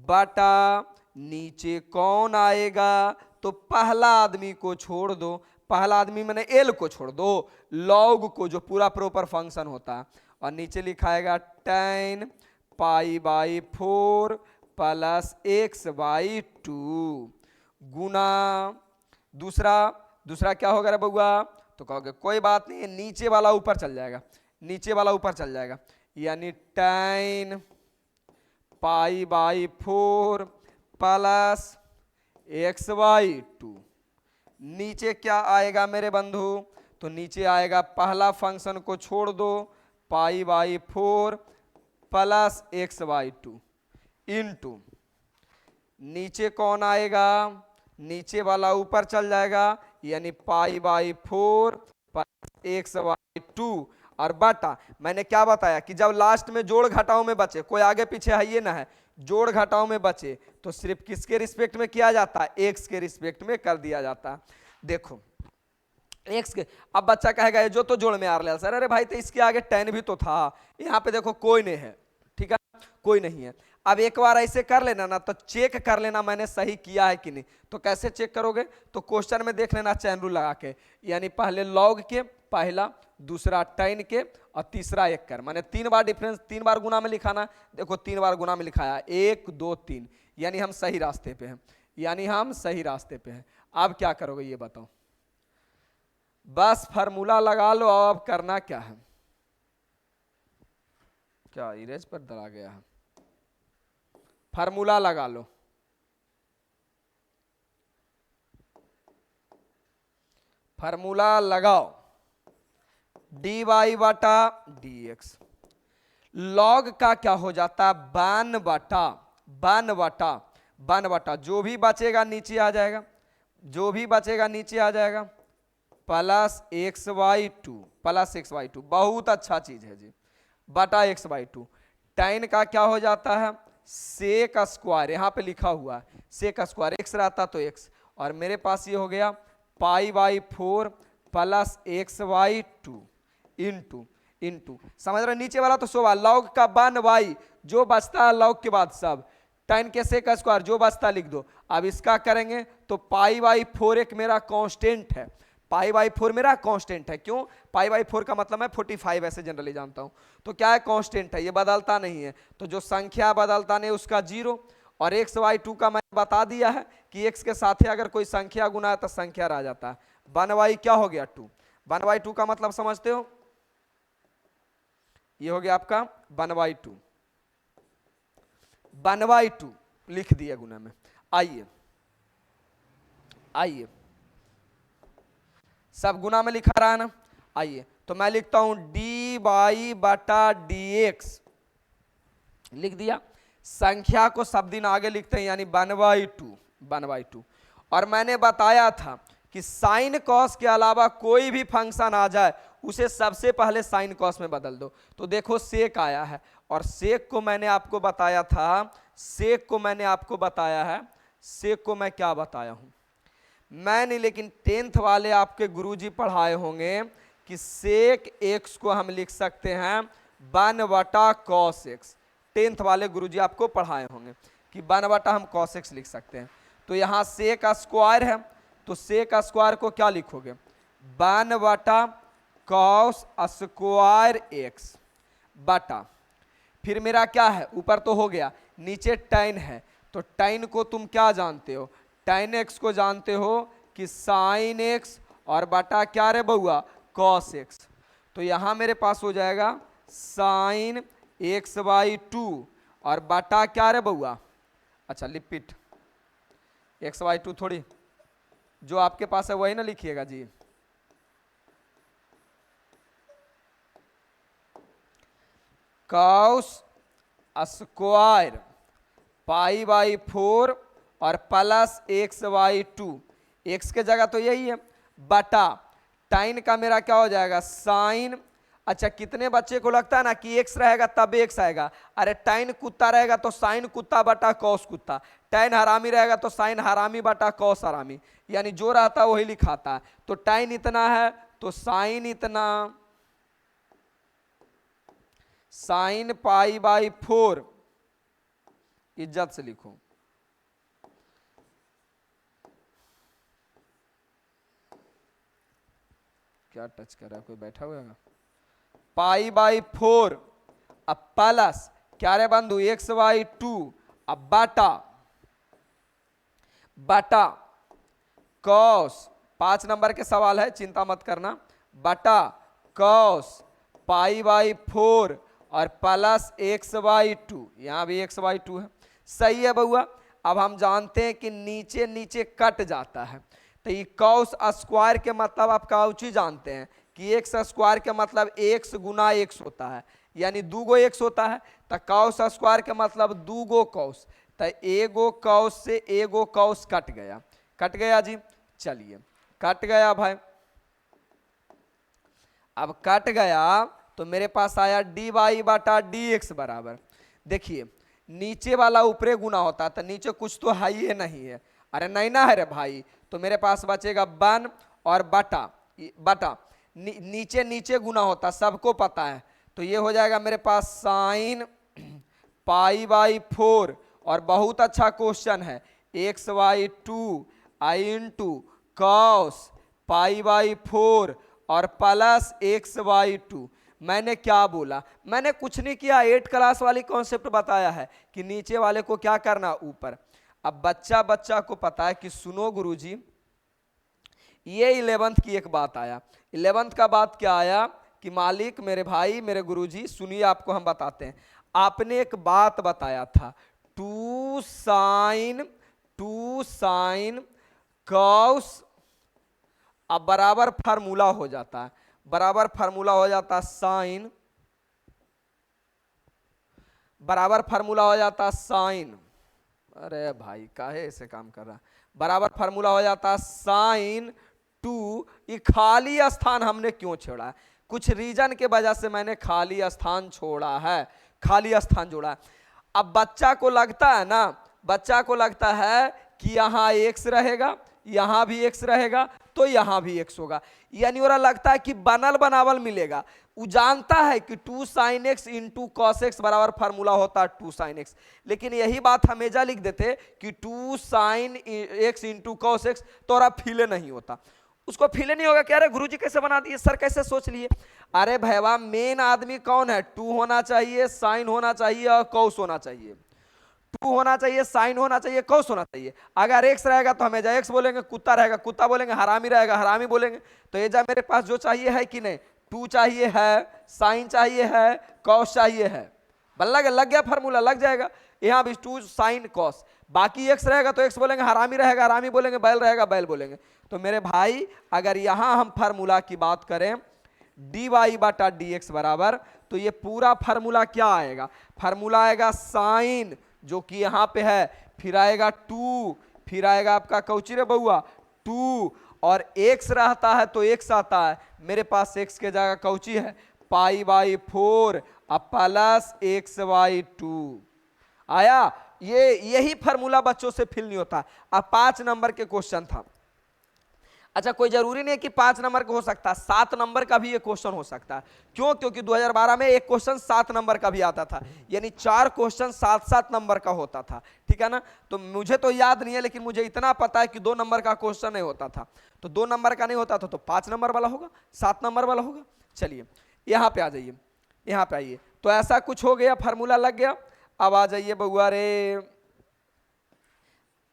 बटा नीचे कौन आएगा, तो पहला आदमी को छोड़ दो, पहला आदमी मैंने एल को छोड़ दो, लॉग को जो पूरा प्रॉपर फंक्शन होता है, और नीचे लिखाएगा tan pi by 4 plus x by 2 गुना दूसरा क्या होगा रे बउआ, तो कहोगे कोई बात नहीं, नीचे वाला ऊपर चल जाएगा, नीचे वाला ऊपर चल जाएगा, यानी tan pi by 4 plus x by 2। नीचे क्या आएगा मेरे बंधु, तो नीचे आएगा पहला फंक्शन को छोड़ दो, pi by 4 plus x by 2 into नीचे कौन आएगा, नीचे वाला ऊपर चल जाएगा, यानी pi by 4 plus x by 2 और बटा मैंने क्या बताया कि जब लास्ट में जोड़ घटाओ में बचे, कोई आगे पीछे है ये ना है, जोड़ घटाओ में बचे तो सिर्फ किसके रिस्पेक्ट में किया जाता है, एक्स के रिस्पेक्ट में कर दिया जाता है। देखो एक्स के, अब बच्चा कहेगा ये जो तो जोड़ में आ रहा है सर, अरे भाई तो इसके आगे tan भी तो था, यहाँ पे देखो कोई नहीं है, ठीक है कोई नहीं है। अब एक बार ऐसे कर लेना ना, तो चेक कर लेना मैंने सही किया है कि नहीं। तो कैसे चेक करोगे, तो क्वेश्चन में देख लेना चैन रूल लगा के, यानी पहले लॉग के, पहला दूसरा tan के और तीसरा एक कर, मैंने 3 बार डिफरेंस 3 बार गुना में लिखाना, देखो 3 बार गुना में लिखाया 1 2 3, यानी हम सही रास्ते पे हैं, यानी हम सही रास्ते पे हैं। अब क्या करोगे ये बताओ, बस फार्मूला लगा लो, अब करना क्या है, क्या इरेज पर डरा गया है, फार्मूला लगा लो, फार्मूला लगाओ, डी वाई बटा डी एक्स, लॉग का क्या हो जाता, वन बटा जो भी बचेगा नीचे आ जाएगा, जो भी बचेगा नीचे आ जाएगा, प्लस एक्स बाई 2 बहुत अच्छा चीज है जी, बटा एक्स बाई 2। tan का क्या हो जाता है, सेक स्क्वायर, यहाँ पे लिखा हुआ है सेक स्क्वायर, एक्स रहता तो एक्स, और मेरे पास ये हो गया pi by 4 plus x by 2 into समझ रहे, नीचे वाला तो सोवा, लॉग का 1 जो बचता है लॉग के बाद सब, tan के सेक स्क्वायर जो बचता लिख दो। अब इसका करेंगे तो पाई बाई 4 एक मेरा कांस्टेंट है, पाई बाई 4 मेरा कांस्टेंट है, क्यों, पाई बाई 4 का मतलब है 45 ऐसे जनरली जानता हूं, तो क्या है कांस्टेंट है, ये बदलता नहीं है, तो जो संख्या बदलता नहीं उसका 0, और एक्स बाई 2 का मैंने बता दिया है कि एक्स के साथ अगर कोई संख्या गुना है तो संख्या रह जाता है, 1 क्या हो गया 2, 1/2 का मतलब समझते हो, ये हो गया आपका 1/2, 1/2 लिख दिया गुना में। आइए सब गुना में लिखा रहा है ना, आइए तो मैं लिखता हूं डी बाई बटा डी एक्स, लिख दिया, संख्या को सब दिन आगे लिखते हैं, यानी 1/2, और मैंने बताया था कि साइन कॉस के अलावा कोई भी फंक्शन आ जाए उसे सबसे पहले साइन कॉस में बदल दो। तो देखो सेक आया है, और सेक को मैंने आपको बताया था, सेक को मैं क्या बताया हूं, मैं नहीं लेकिन 10th वाले आपके गुरुजी पढ़ाए होंगे कि सेक एक्स को हम लिख सकते हैं 1/cos x, 10th वाले गुरुजी आपको पढ़ाए होंगे कि 1/ हम cos x लिख सकते हैं। तो यहाँ सेक स्क्वायर है, तो सेक स्क्वायर को क्या लिखोगे, 1/cos स्क्वायर x बटा, फिर मेरा क्या है, ऊपर तो हो गया, नीचे tan है, तो tan को तुम क्या जानते हो, tan x को जानते हो कि sin x, और बटा क्या रे बउआ, cos x, तो यहां मेरे पास हो जाएगा sin x बाई 2 और बटा क्या रे बउआ, अच्छा लिपिट x बाई 2 थोड़ी, जो आपके पास है वही ना लिखिएगा जी, cos स्क्वायर पाई बाई 4 और प्लस एक्स बाई 2, एक्स के जगह तो यही है, बटा tan का मेरा क्या हो जाएगा साइन, अच्छा कितने बच्चे को लगता है ना कि एक्स रहेगा तब एक्स आएगा, अरे tan कुत्ता रहेगा तो साइन कुत्ता बटा कॉस कुत्ता, tan हरामी रहेगा तो साइन हरामी बटा कॉस हरामी, यानी जो रहता है वही लिखाता है, तो tan इतना है तो साइन इतना, साइन पाई बाई 4, इज्जत से लिखो, क्या टच कर रहा है, कोई बैठा हुआ है, पाई बाई 4, अब प्लस क्या रे बंधु एक्स बाई 2, अब बाटा बाटा कॉस, 5 नंबर के सवाल है चिंता मत करना, बटा कॉस पाई बाई 4 और प्लस एक्स बाई 2, यहां भी एक्स बाई 2 है, सही है बउआ। अब हम जानते हैं कि नीचे नीचे कट जाता है, तो ये कॉस स्क्वायर के मतलब आप काउची जानते हैं कि एक्स स्क्वायर के मतलब एक्स गुना एक्स होता है, यानी 2 गो एक्स होता है, तो कॉस स्क्वायर के मतलब 2 गो कॉस, तो एगो कॉस से एगो कॉस कट गया, कट गया जी, चलिए कट गया भाई। अब कट गया तो मेरे पास आया डी वाई बाटा डी एक्स बराबर, देखिए नीचे वाला ऊपरे गुना होता है, तो नीचे कुछ तो है ही नहीं है, अरे नहीं ना है रे भाई, तो मेरे पास बचेगा 1 और बटा बटा नीचे नीचे गुना होता सबको पता है, तो ये हो जाएगा मेरे पास साइन पाई बाई 4, और बहुत अच्छा क्वेश्चन है x by 2 I into cos pi by 4 और प्लस एक्स बाई 2। मैंने क्या बोला, मैंने कुछ नहीं किया, 8 क्लास वाली कॉन्सेप्ट बताया है कि नीचे वाले को क्या करना ऊपर। अब बच्चा बच्चा को पता है कि सुनो गुरुजी, ये 11th की एक बात आया, 11th का बात क्या आया कि मालिक मेरे भाई मेरे गुरुजी सुनिए, आपको हम बताते हैं, आपने एक बात बताया था 2 साइन कॉस, अब बराबर फार्मूला हो जाता है, बराबर फार्मूला हो जाता है साइन, बराबर फार्मूला हो जाता साइन, अरे भाई काहे ऐसे काम कर रहा, बराबर फार्मूला हो जाता साइन 2, ये खाली स्थान हमने क्यों छोड़ा है, कुछ रीजन के वजह से मैंने खाली स्थान छोड़ा है, खाली स्थान जोड़ा है। अब बच्चा को लगता है ना, बच्चा को लगता है कि यहाँ एक्स रहेगा, यहाँ भी एक्स रहेगा, तो यहाँ भी एक्स होगा, यानी और लगता है कि बनल बनावल मिलेगा, वो जानता है कि 2 sine x into cos x बराबर फार्मूला होता है 2 साइन एक्स, लेकिन यही बात हमेशा लिख देते कि 2 sine x into cos x, तो और फीले नहीं होता, उसको फीले नहीं होगा, क्या अरे गुरुजी कैसे बना दिए सर, कैसे सोच लिए, अरे भैया मेन आदमी कौन है, 2 होना चाहिए, साइन होना चाहिए और कॉस होना चाहिए, 2 होना चाहिए, साइन होना चाहिए, कॉस होना चाहिए, अगर एक्स रहेगा तो हमें एक्स बोलेंगे, कुत्ता रहेगा कुत्ता बोलेंगे, हरामी रहेगा हरामी बोलेंगे, तो ये जा मेरे पास जो चाहिए है कि नहीं, 2 चाहिए है, साइन चाहिए है, कॉस चाहिए है, लग गया फार्मूला, लग जाएगा, यहाँ भी 2 साइन कॉस, बाकी एक्स रहेगा तो एक्स बोलेंगे, हरामी रहेगा हरामी बोलेंगे, बैल रहेगा बैल बोलेंगे, तो मेरे भाई अगर यहां हम फार्मूला की बात करें डी वाई बाटा डी एक्स बराबर, तो ये पूरा फार्मूला क्या आएगा, फार्मूला आएगा साइन जो कि यहां पे है, फिर आएगा 2, फिर आएगा आपका कौची रे बउआ 2, और एक्स रहता है तो एक्स आता है, मेरे पास एक्स के जगह कौची है पाई बाई 4 अब प्लस एक्स बाई 2 आया, ये यही फार्मूला बच्चों से फिल नहीं होता। अब 5 नंबर के क्वेश्चन था, अच्छा कोई जरूरी नहीं है कि 5 नंबर का हो सकता है, 7 नंबर का भी ये क्वेश्चन हो सकता है, क्यों, क्योंकि 2012 में एक क्वेश्चन 7 नंबर का भी आता था, यानी 4 क्वेश्चन 7-7 नंबर का होता था, ठीक है ना, तो मुझे तो याद नहीं है, लेकिन मुझे इतना पता है कि 2 नंबर का क्वेश्चन नहीं होता था, तो 2 नंबर का नहीं होता था तो 5 नंबर वाला होगा, 7 नंबर वाला होगा। चलिए यहाँ पे आ जाइए, यहाँ पे आइए, तो ऐसा कुछ हो गया, फार्मूला लग गया, अब आ जाइए बउआ रे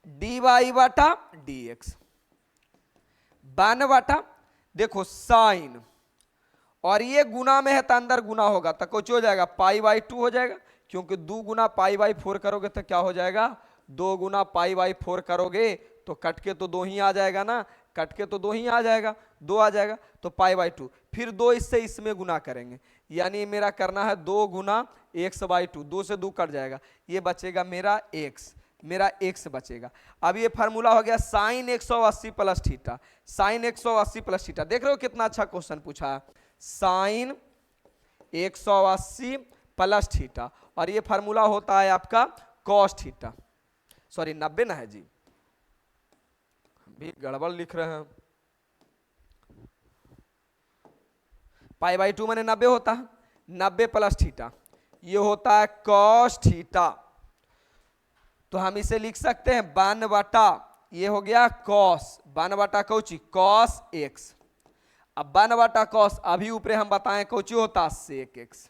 डी वाई बाटा डी एक्स, 92 बाटा देखो साइन, और ये गुना में है तो अंदर गुना होगा तो कुछ हो जाएगा पाई बाई 2 हो जाएगा, क्योंकि 2 गुना पाई बाई 4 करोगे तो क्या हो जाएगा 2 गुना पाई बाई 4 करोगे तो कट के तो 2 ही आ जाएगा ना, कट के तो 2 ही आ जाएगा, 2 आ जाएगा तो पाई बाई 2, फिर 2 इससे इसमें गुना करेंगे, यानी मेरा करना है 2 गुना एक्स बाई 2, 2 से 2 कट जाएगा, ये बचेगा मेरा एक्स, मेरा एक्स बचेगा। अब ये फार्मूला हो गया sine 180 plus theta, sine 180 plus theta, देख रहे हो कितना अच्छा क्वेश्चन पूछा है, साइन 180 प्लस थीटा, और ये फार्मूला होता है आपका कॉस थीटा, सॉरी 90 ना है जी, भी गड़बड़ लिख रहे हैं, पाई बाई 2 मैंने 90 होता है, 90 प्लस थीटा, ये होता है कॉस थीटा। तो हम इसे लिख सकते हैं 1 बटा, ये हो गया कॉस, 1 बटा कौची कॉस एक्स। अब 1 बटा कॉस, अभी ऊपर हम बताएं कौची होता सेक एक्स,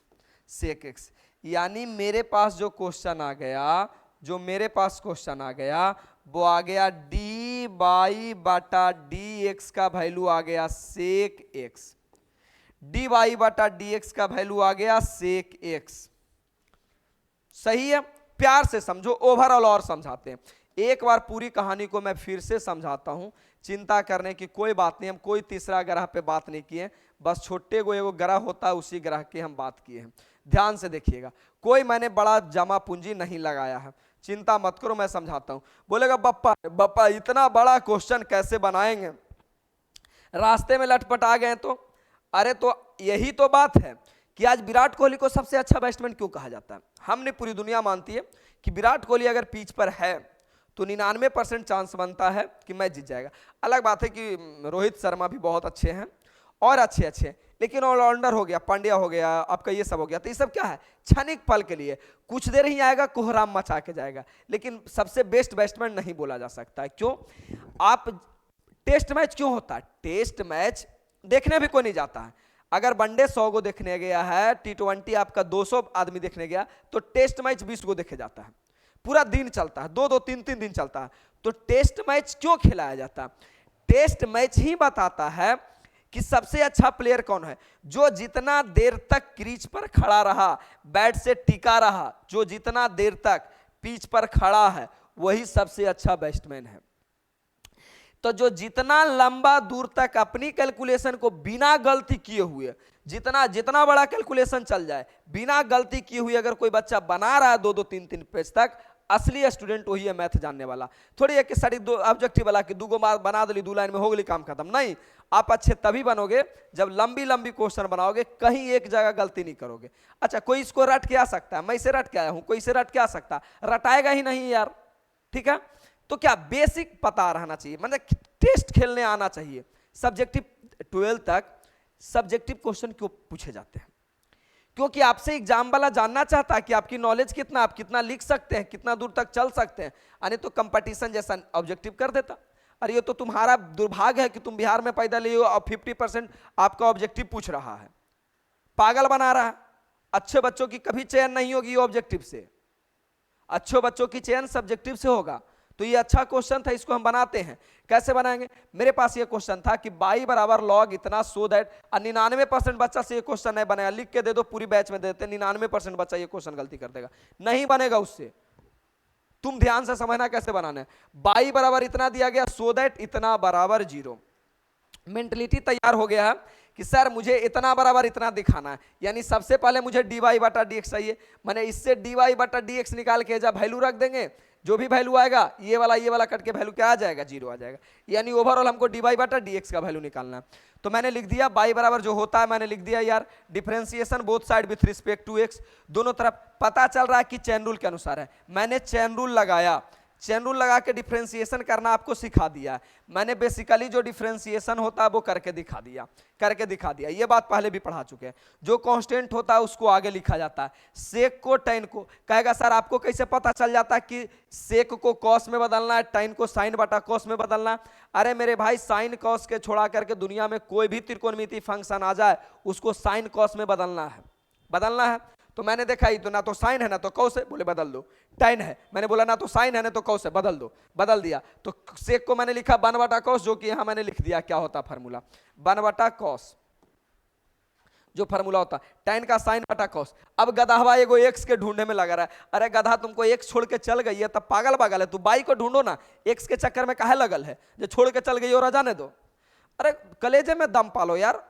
सेक एक्स। यानी मेरे पास जो क्वेश्चन आ गया, जो मेरे पास क्वेश्चन आ गया वो आ गया डी वाई बटा डी एक्स का वैल्यू आ गया सेक एक्स, डी वाई बटा डी एक्स का वैल्यू आ गया सेक एक्स। सही है, प्यार से समझो, ओवरऑल और समझाते हैं। एक बार पूरी कहानी को मैं फिर से समझाता हूं, चिंता करने की कोई बात नहीं, हम कोई तीसरा ग्रह पे बात नहीं किए, बस छोटे को एगो ग्रह होता है उसी ग्रह की हम बात किए हैं। ध्यान से देखिएगा, कोई मैंने बड़ा जमा पूंजी नहीं लगाया है, चिंता मत करो, मैं समझाता हूं। बोलेगा बप्पा इतना बड़ा क्वेश्चन कैसे बनाएंगे, रास्ते में लटपटा गए तो? अरे तो यही तो बात है कि आज विराट कोहली को सबसे अच्छा बैट्समैन क्यों कहा जाता है। हमने पूरी दुनिया मानती है कि विराट कोहली अगर पिच पर है तो 99% चांस बनता है कि मैच जीत जाएगा। अलग बात है कि रोहित शर्मा भी बहुत अच्छे हैं और अच्छे अच्छे, लेकिन ऑलराउंडर हो गया, पांड्या हो गया, आपका ये सब हो गया, तो ये सब क्या है क्षणिक पल के लिए, कुछ देर ही आएगा कोहराम मचा के जाएगा, लेकिन सबसे बेस्ट बैट्समैन नहीं बोला जा सकता। क्यों? आप टेस्ट मैच क्यों होता है? टेस्ट मैच देखने भी कोई नहीं जाता है। अगर वनडे 100 को देखने गया है, T20 आपका 200 आदमी देखने गया, तो टेस्ट मैच 20 को देखे जाता है, पूरा दिन चलता है, 2-2 3-3 दिन चलता है। तो टेस्ट मैच क्यों खिलाया जाता है? टेस्ट मैच ही बताता है कि सबसे अच्छा प्लेयर कौन है, जो जितना देर तक क्रीज पर खड़ा रहा, बैट से टिका रहा, जो जितना देर तक पिच पर खड़ा है वही सबसे अच्छा बैट्समैन है। तो जो जितना लंबा दूर तक अपनी कैलकुलेशन को बिना गलती किए हुए, जितना बड़ा कैलकुलेशन चल जाए, बिना गलती किए हुए अगर कोई बच्चा बना रहा है 2-2 3-3 पेज तक, असली स्टूडेंट वही है मैथ जानने वाला। थोड़ी है कि सारी दो ऑब्जेक्टिव वाला कि 2 गो बना दली 2 लाइन में हो गई काम खत्म, नहीं। आप अच्छे तभी बनोगे जब लंबी लंबी क्वेश्चन बनाओगे, कहीं एक जगह गलती नहीं करोगे। अच्छा, कोई इसको रट के आ सकता है, मैं इसे रट के आया हूं, कोई इसे रट के आ सकता, रटाएगा ही नहीं यार, ठीक है। तो क्या बेसिक पता रहना चाहिए, मतलब टेस्ट खेलने आना चाहिए। सब्जेक्टिव 12 तक सब्जेक्टिव क्वेश्चन क्यों पूछे जाते हैं? क्योंकि आपसे एग्जाम वाला जानना चाहता है कि आपकी नॉलेज कितना, आप कितना लिख सकते हैं, कितना दूर तक चल सकते हैं। यानी तो कंपटीशन जैसा ऑब्जेक्टिव कर देता। अरे ये तो तुम्हारा दुर्भाग्य है कि तुम बिहार में पैदा लिए हो और 50% आपका ऑब्जेक्टिव पूछ रहा है, पागल बना रहा है। अच्छे बच्चों की कभी चयन नहीं होगी ये ऑब्जेक्टिव से, अच्छे बच्चों की चयन सब्जेक्टिव से होगा। तो ये अच्छा क्वेश्चन था, इसको हम बनाते हैं। कैसे बनाएंगे? मेरे पास ये क्वेश्चन था कि बाई बराबर लॉग इतना, सो दैट 99% बच्चा से ये क्वेश्चन नहीं बनेगा। लिख के दे दो, पूरी बैच में देते, 99% बच्चा ये क्वेश्चन गलती कर देगा, नहीं बनेगा उससे। तुम ध्यान से समझना कैसे बनाना है। बाई बराबर इतना दिया गया, सो दैट इतना बराबर 0। मेंटलिटी तैयार हो गया है कि सर मुझे इतना बराबर इतना दिखाना है, यानी सबसे पहले मुझे डी वाई बटा डी एक्स चाहिए। मैंने इससे डी वाई बटा डी एक्स निकाल के जब वैल्यू रख देंगे, जो भी वैल्यू आएगा ये वाला कट के वैल्यू क्या आ जाएगा, 0 आ जाएगा। यानी ओवरऑल हमको डी वाई बटा डी एक्स का वैल्यू निकालना है। तो मैंने लिख दिया बाई बराबर जो होता है, मैंने लिख दिया यार differentiation both side with respect to x, दोनों तरफ। पता चल रहा है कि चेन रूल के अनुसार है, मैंने चेन रूल लगाया, चेन रूल लगा के डिफरेंशिएशन करना आपको सिखा दिया। मैंने बेसिकली जो डिफरेंशिएशन होता है वो करके दिखा दिया, ये बात पहले भी पढ़ा चुके हैं। जो कांस्टेंट होता है उसको आगे लिखा जाता है, सेक को टैन को। कहेगा सर आपको कैसे पता चल जाता है कि सेक को कॉस में बदलना है, टैन को साइन बटा कॉस में बदलना है? अरे मेरे भाई, साइन कॉस के छोड़ा करके दुनिया में कोई भी त्रिकोणमितीय फंक्शन आ जाए उसको साइन कॉस में बदलना है। तो मैंने देखा ही तो, ना तो साइन है ना तो कॉस है, बोले बदल दो। टैन है, मैंने बोला ना तो साइन है ना तो कॉस है, बदल दो, बदल दिया। तो सेक को मैंने लिखा 1 बटा कॉस, जो कि यहां मैंने लिख दिया क्या होता फार्मूला 1 बटा कॉस, जो फार्मूला होता टैन का साइन बटा कॉस। अब गधावा एगो एक्स के ढूंढने में लगा रहा है। अरे गधा, तुमको एक्स छोड़ के चल गई है तब पागल है, तू बाई को ढूंढो ना, एक्स के चक्कर में काहे लगल है, जो छोड़ के चल गई और जाने दो। अरे कलेजे में दम पालो यार,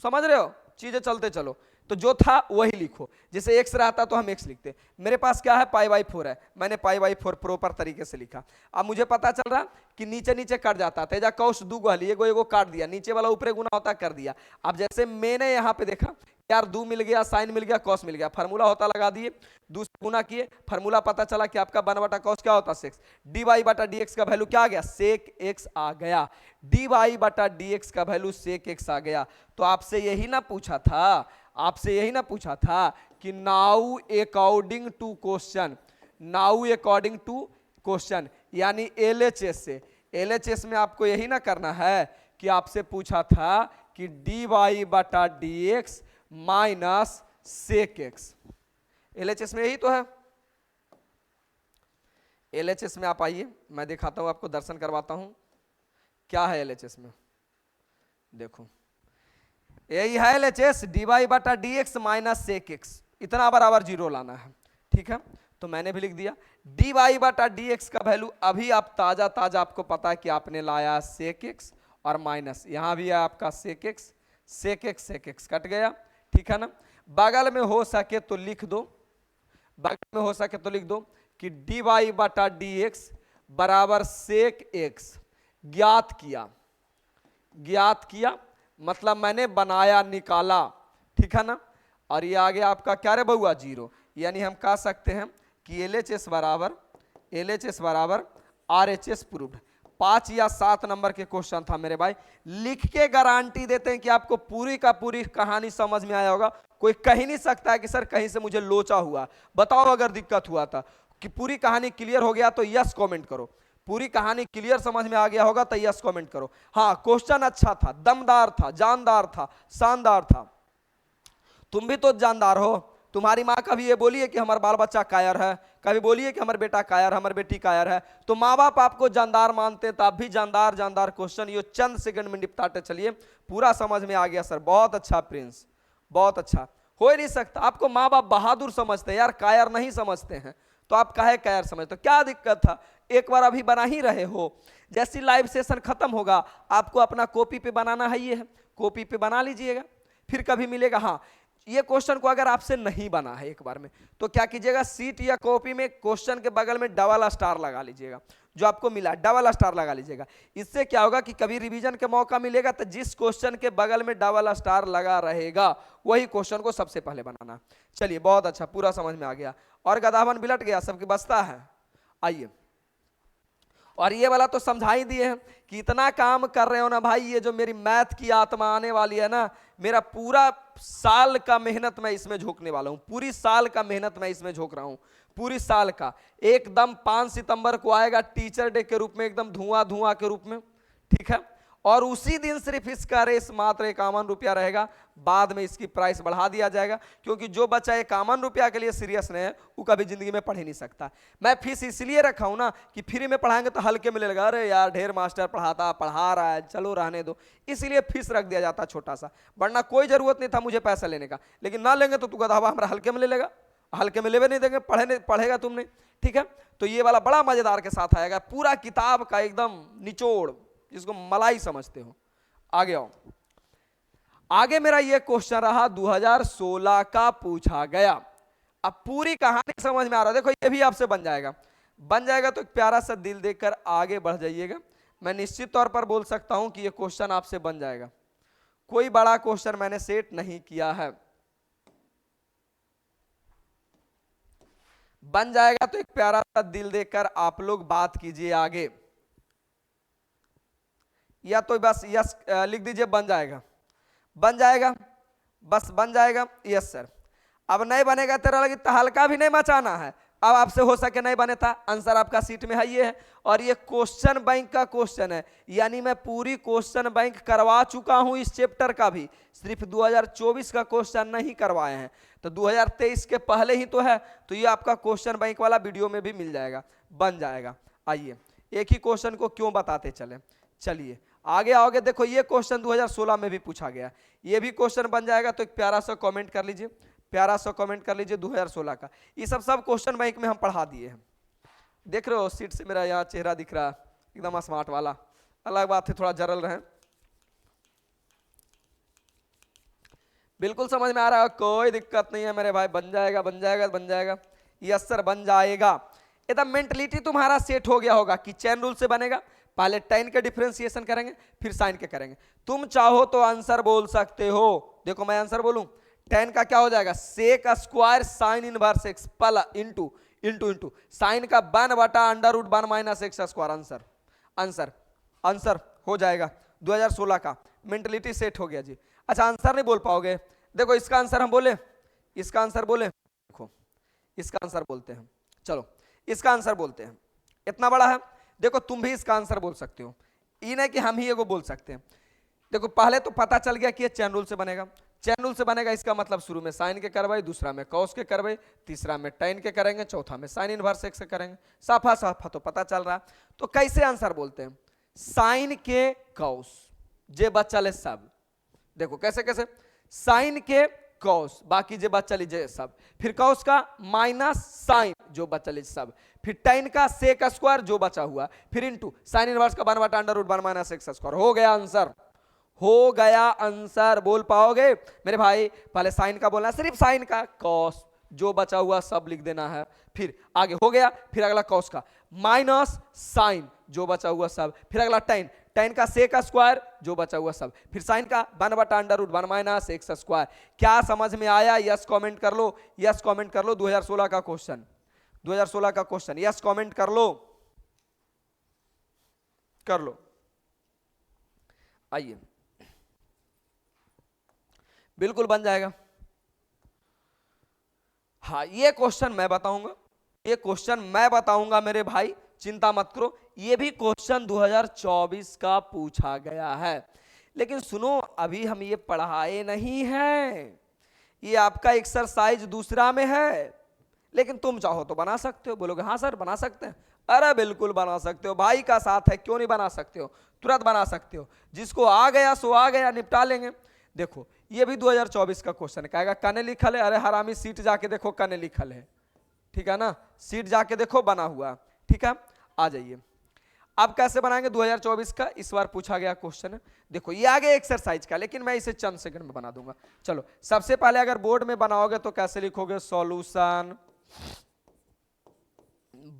समझ रहे हो, चीजें चलते चलो। तो जो था वही लिखो, जैसे एक्स रहता तो हम एक्स लिखते। मेरे पास क्या है, पाई बाई 4 है, मैंने पाई बाई 4 प्रॉपर तरीके से लिखा। अब मुझे पता चल रहा कि नीचे कट जाता, तेजा कौश 2 गली, एगो काट दिया, नीचे वाला ऊपर गुना होता कर दिया। अब जैसे मैंने यहाँ पे देखा यार 2 मिल गया, साइन मिल गया, कॉस मिल गया, फार्मूला होता लगा दिए, 2 से गुना किए, फार्मूला पता चला कि आपका 1/cos क्या होता सेक्स, dy बटा dx का वैल्यू क्या आ गया, सेक x आ गया, dy बटा dx का वैल्यू सेक x आ गया। तो आपसे यही ना पूछा था, आपसे यही ना पूछा था कि now according to question, now according to question यानी LHS से, LHS में आपको यही ना करना है कि आपसे पूछा था कि dy बटा dx minus sec x. LHS में यही तो है। LHS में आप आइए, मैं दिखाता हूं आपको, दर्शन करवाता हूं क्या है LHS में। देखो यही है LHS, dy बटा dx माइनस सेक एक्स, इतना बराबर 0 लाना है, ठीक है। तो मैंने भी लिख दिया dy बटा dx का वैल्यू अभी आप ताजा ताजा आपको पता है कि आपने लाया सेक एक्स और माइनस, यहां भी है आपका sec x, sec x cut गया, ठीक है ना। बगल में हो सके तो लिख दो, बगल में हो सके तो लिख दो कि dy बटा dx बराबर सेक एक्स ज्ञात किया, ज्ञात किया मतलब मैंने बनाया, निकाला, ठीक है ना। और ये आ गया आपका क्या रे बउआ 0, यानी हम कह सकते हैं कि LHS बराबर RHS प्रूव्ड। 5 या 7 नंबर के क्वेश्चन था मेरे भाई, लिख के गारंटी देते हैं कि आपको पूरी का पूरी कहानी समझ में आया होगा। कोई कह ही नहीं सकता है कि सर कहीं से मुझे लोचा हुआ, बताओ अगर दिक्कत हुआ था कि पूरी कहानी क्लियर हो गया तो यस कमेंट करो, पूरी कहानी क्लियर समझ में आ गया होगा तो यस कमेंट करो। हाँ क्वेश्चन अच्छा था, दमदार था, जानदार था, शानदार था, तुम भी तो जानदार हो। तुम्हारी माँ कभी ये बोली है कि हमारा बाल बच्चा कायर है, कभी बोली है कि हमारा बेटा कायर, हमारी बेटी कायर है, तो माँ बाप आपको जानदार मानते हैं, तो आप भी जानदार जानदार क्वेश्चन ये चंद सेकंड में निपटाते चलिए, पूरा समझ में आ गया सर, बहुत अच्छा प्रिंस, बहुत अच्छा। हो ही नहीं सकता, आपको माँ बाप बहादुर समझते हैं यार, कायर नहीं समझते हैं, तो आप काहे कायर समझते हो, क्या दिक्कत था, एक बार अभी बना ही रहे हो, जैसी लाइव सेशन खत्म होगा आपको अपना कॉपी पे बनाना है, ये है कॉपी पे बना लीजिएगा, फिर कभी मिलेगा। हाँ ये क्वेश्चन को अगर आपसे नहीं बना है एक बार में तो क्या कीजिएगा, सीट या कॉपी में क्वेश्चन के बगल में डबल स्टार लगा लीजिएगा, जो आपको मिला डबल स्टार लगा लीजिएगा। इससे क्या होगा कि कभी रिवीजन के मौका मिलेगा तो जिस क्वेश्चन के बगल में डबल स्टार लगा रहेगा वही क्वेश्चन को सबसे पहले बनाना। चलिए बहुत अच्छा, पूरा समझ में आ गया, और गधावन बिलट गया, सबकी बचता है। आइए, और ये वाला तो समझा ही दिए हैं कि इतना काम कर रहे हो ना भाई, ये जो मेरी मैथ की आत्मा आने वाली है ना, मेरा पूरा साल का मेहनत मैं इसमें झोंकने वाला हूं, पूरी साल का मेहनत मैं इसमें झोंक रहा हूं, पूरी साल का। एकदम 5 सितंबर को आएगा टीचर डे के रूप में, एकदम धुआं धुआं के रूप में, ठीक है। और उसी दिन सिर्फ इसका रेस मात्र 51 रुपया रहेगा, बाद में इसकी प्राइस बढ़ा दिया जाएगा, क्योंकि जो बच्चा 51 रुपया के लिए सीरियस नहीं है वो कभी जिंदगी में पढ़ ही नहीं सकता। मैं फीस इसलिए रखा हूं ना कि फ्री में पढ़ाएंगे तो हल्के में लगेगा, अरे यार ढेर मास्टर पढ़ा रहा है चलो रहने दो, इसलिए फीस रख दिया जाता छोटा सा, वरना कोई जरूरत नहीं था मुझे पैसा लेने का। लेकिन ना लेंगे तो तू गधावा हमारा हल्के में ले लेगा, हल्के में लेवे नहीं देंगे, पढ़ेगा तुमने, ठीक है। तो ये वाला बड़ा मजेदार के साथ आएगा, पूरा किताब का एकदम निचोड़, जिसको मलाई समझते हो। आगे आओ, आगे मेरा ये क्वेश्चन रहा 2016 का पूछा गया। अब पूरी कहानी समझ में आ रहा है, देखो ये भी आपसे बन जाएगा, बन जाएगा तो एक प्यारा सा दिल देकर आगे बढ़ जाइएगा। मैं निश्चित तौर पर बोल सकता हूं कि ये क्वेश्चन आपसे बन जाएगा, कोई बड़ा क्वेश्चन मैंने सेट नहीं किया है, बन जाएगा तो एक प्यारा सा दिल देकर आप लोग बात कीजिए आगे, या तो बस यस लिख दीजिए, बन जाएगा, बन जाएगा, बस बन जाएगा, यस सर। अब नहीं बनेगा तेरा लगी तो हल्का भी नहीं मचाना है, अब आपसे हो सके नहीं बने था, आंसर आपका सीट में है ये है। और ये क्वेश्चन बैंक का क्वेश्चन है, यानी मैं पूरी क्वेश्चन बैंक करवा चुका हूं इस चैप्टर का भी, सिर्फ 2024 का क्वेश्चन नहीं करवाए हैं, तो 2023 के पहले ही तो है, तो ये आपका क्वेश्चन बैंक वाला वीडियो में भी मिल जाएगा, बन जाएगा। आइए एक ही क्वेश्चन को क्यों बताते चले, चलिए आगे आओगे। देखो ये क्वेश्चन 2016 में भी पूछा गया, ये भी क्वेश्चन बन जाएगा, तो एक प्यारा सा कमेंट कर लीजिए, प्यारा सा कमेंट कर लीजिए 2016 का। ये सब क्वेश्चन बैंक में हम पढ़ा दिए हैं, देख रहे हो सीट से मेरा यहाँ चेहरा दिख रहा है एकदम स्मार्ट वाला, अलग बात है थोड़ा जरल रहे, बिल्कुल समझ में आ रहा है, कोई दिक्कत नहीं है मेरे भाई, बन जाएगा बन जाएगा बन जाएगा, यस सर बन जाएगा। एकदम मेंटलिटी तुम्हारा सेट हो गया होगा कि चेन रूल से बनेगा, पहले tan के डिफरेंशिएशन करेंगे फिर साइन के करेंगे। तुम चाहो तो आंसर बोल सकते हो, देखो मैं आंसर बोलूं, tan का क्या हो जाएगा sec square sine inverse x plus into into into sine का 1/√1 minus x square. Answer answer answer हो जाएगा 2016 का। मेंटलिटी सेट हो गया जी। अच्छा आंसर नहीं बोल पाओगे, देखो इसका आंसर हम बोले, इसका आंसर बोले, देखो इसका आंसर बोलते हैं, चलो इसका आंसर बोलते हैं, इतना बड़ा है। देखो तुम भी इसका आंसर बोल सकते हो, ये नहीं कि हम ही एगो बोल सकते हैं। देखो पहले तो पता चल गया कि ये चैन रूल से बनेगा, चैन रूल से बनेगा इसका मतलब शुरू में साइन के करवाई, दूसरा में कॉस के करवाई, तीसरा में tan के करेंगे, चौथा में साइन इनवर्स एक्स से करेंगे। साफा साफा तो पता चल रहा। तो कैसे आंसर बोलते हैं, साइन के कॉस जे बच्चा सब, देखो कैसे कैसे, साइन के कॉस बाकी जे बच्चा लीजिए सब, फिर कॉस का माइनस साइन जो बच्चा लीजिए सब, फिर tan का सेक स्क्वायर जो बचा हुआ, फिर इंटू साइन इनवर्स का 1/√1 माइनस एक्स स्क्वायर। हो गया आंसर, हो गया आंसर। बोल पाओगे मेरे भाई, पहले साइन का बोलना है, सिर्फ साइन का, कॉस जो बचा हुआ सब लिख देना है, फिर आगे हो गया, फिर अगला कॉस का माइनस साइन जो बचा हुआ सब, फिर अगला tan, tan का सेक स्क्वायर जो बचा हुआ सब, फिर साइन का 1/√1 माइनस एक्स स्क्वायर। क्या समझ में आया? यस कमेंट कर लो, यस कमेंट कर लो। 2016 का क्वेश्चन, 2016 का क्वेश्चन, यस कमेंट कर लो, कर लो। आइए बिल्कुल बन जाएगा। हाँ ये क्वेश्चन मैं बताऊंगा, ये क्वेश्चन मैं बताऊंगा मेरे भाई, चिंता मत करो। ये भी क्वेश्चन 2024 का पूछा गया है, लेकिन सुनो अभी हम ये पढ़ाए नहीं हैं, ये आपका एक्सरसाइज दूसरा में है। लेकिन तुम चाहो तो बना सकते हो। बोलोगे हाँ सर बना सकते हैं, अरे बिल्कुल बना सकते हो, भाई का साथ है, क्यों नहीं बना सकते हो, तुरंत बना सकते हो। जिसको आ गया सो आ गया, निपटा लेंगे। देखो ये भी 2024 का क्वेश्चन है, कहेगा कने लिखल है, अरे हरामी सीट जाके देखो कने लिखल है, ठीक है ना, सीट जाके देखो बना हुआ, ठीक है। आ जाइए अब कैसे बनाएंगे 2024 का, इस बार पूछा गया क्वेश्चन है। देखो ये आगे एक्सरसाइज का, लेकिन मैं इसे चंद सेकंड में बना दूंगा। चलो सबसे पहले अगर बोर्ड में बनाओगे तो कैसे लिखोगे, सॉल्यूशन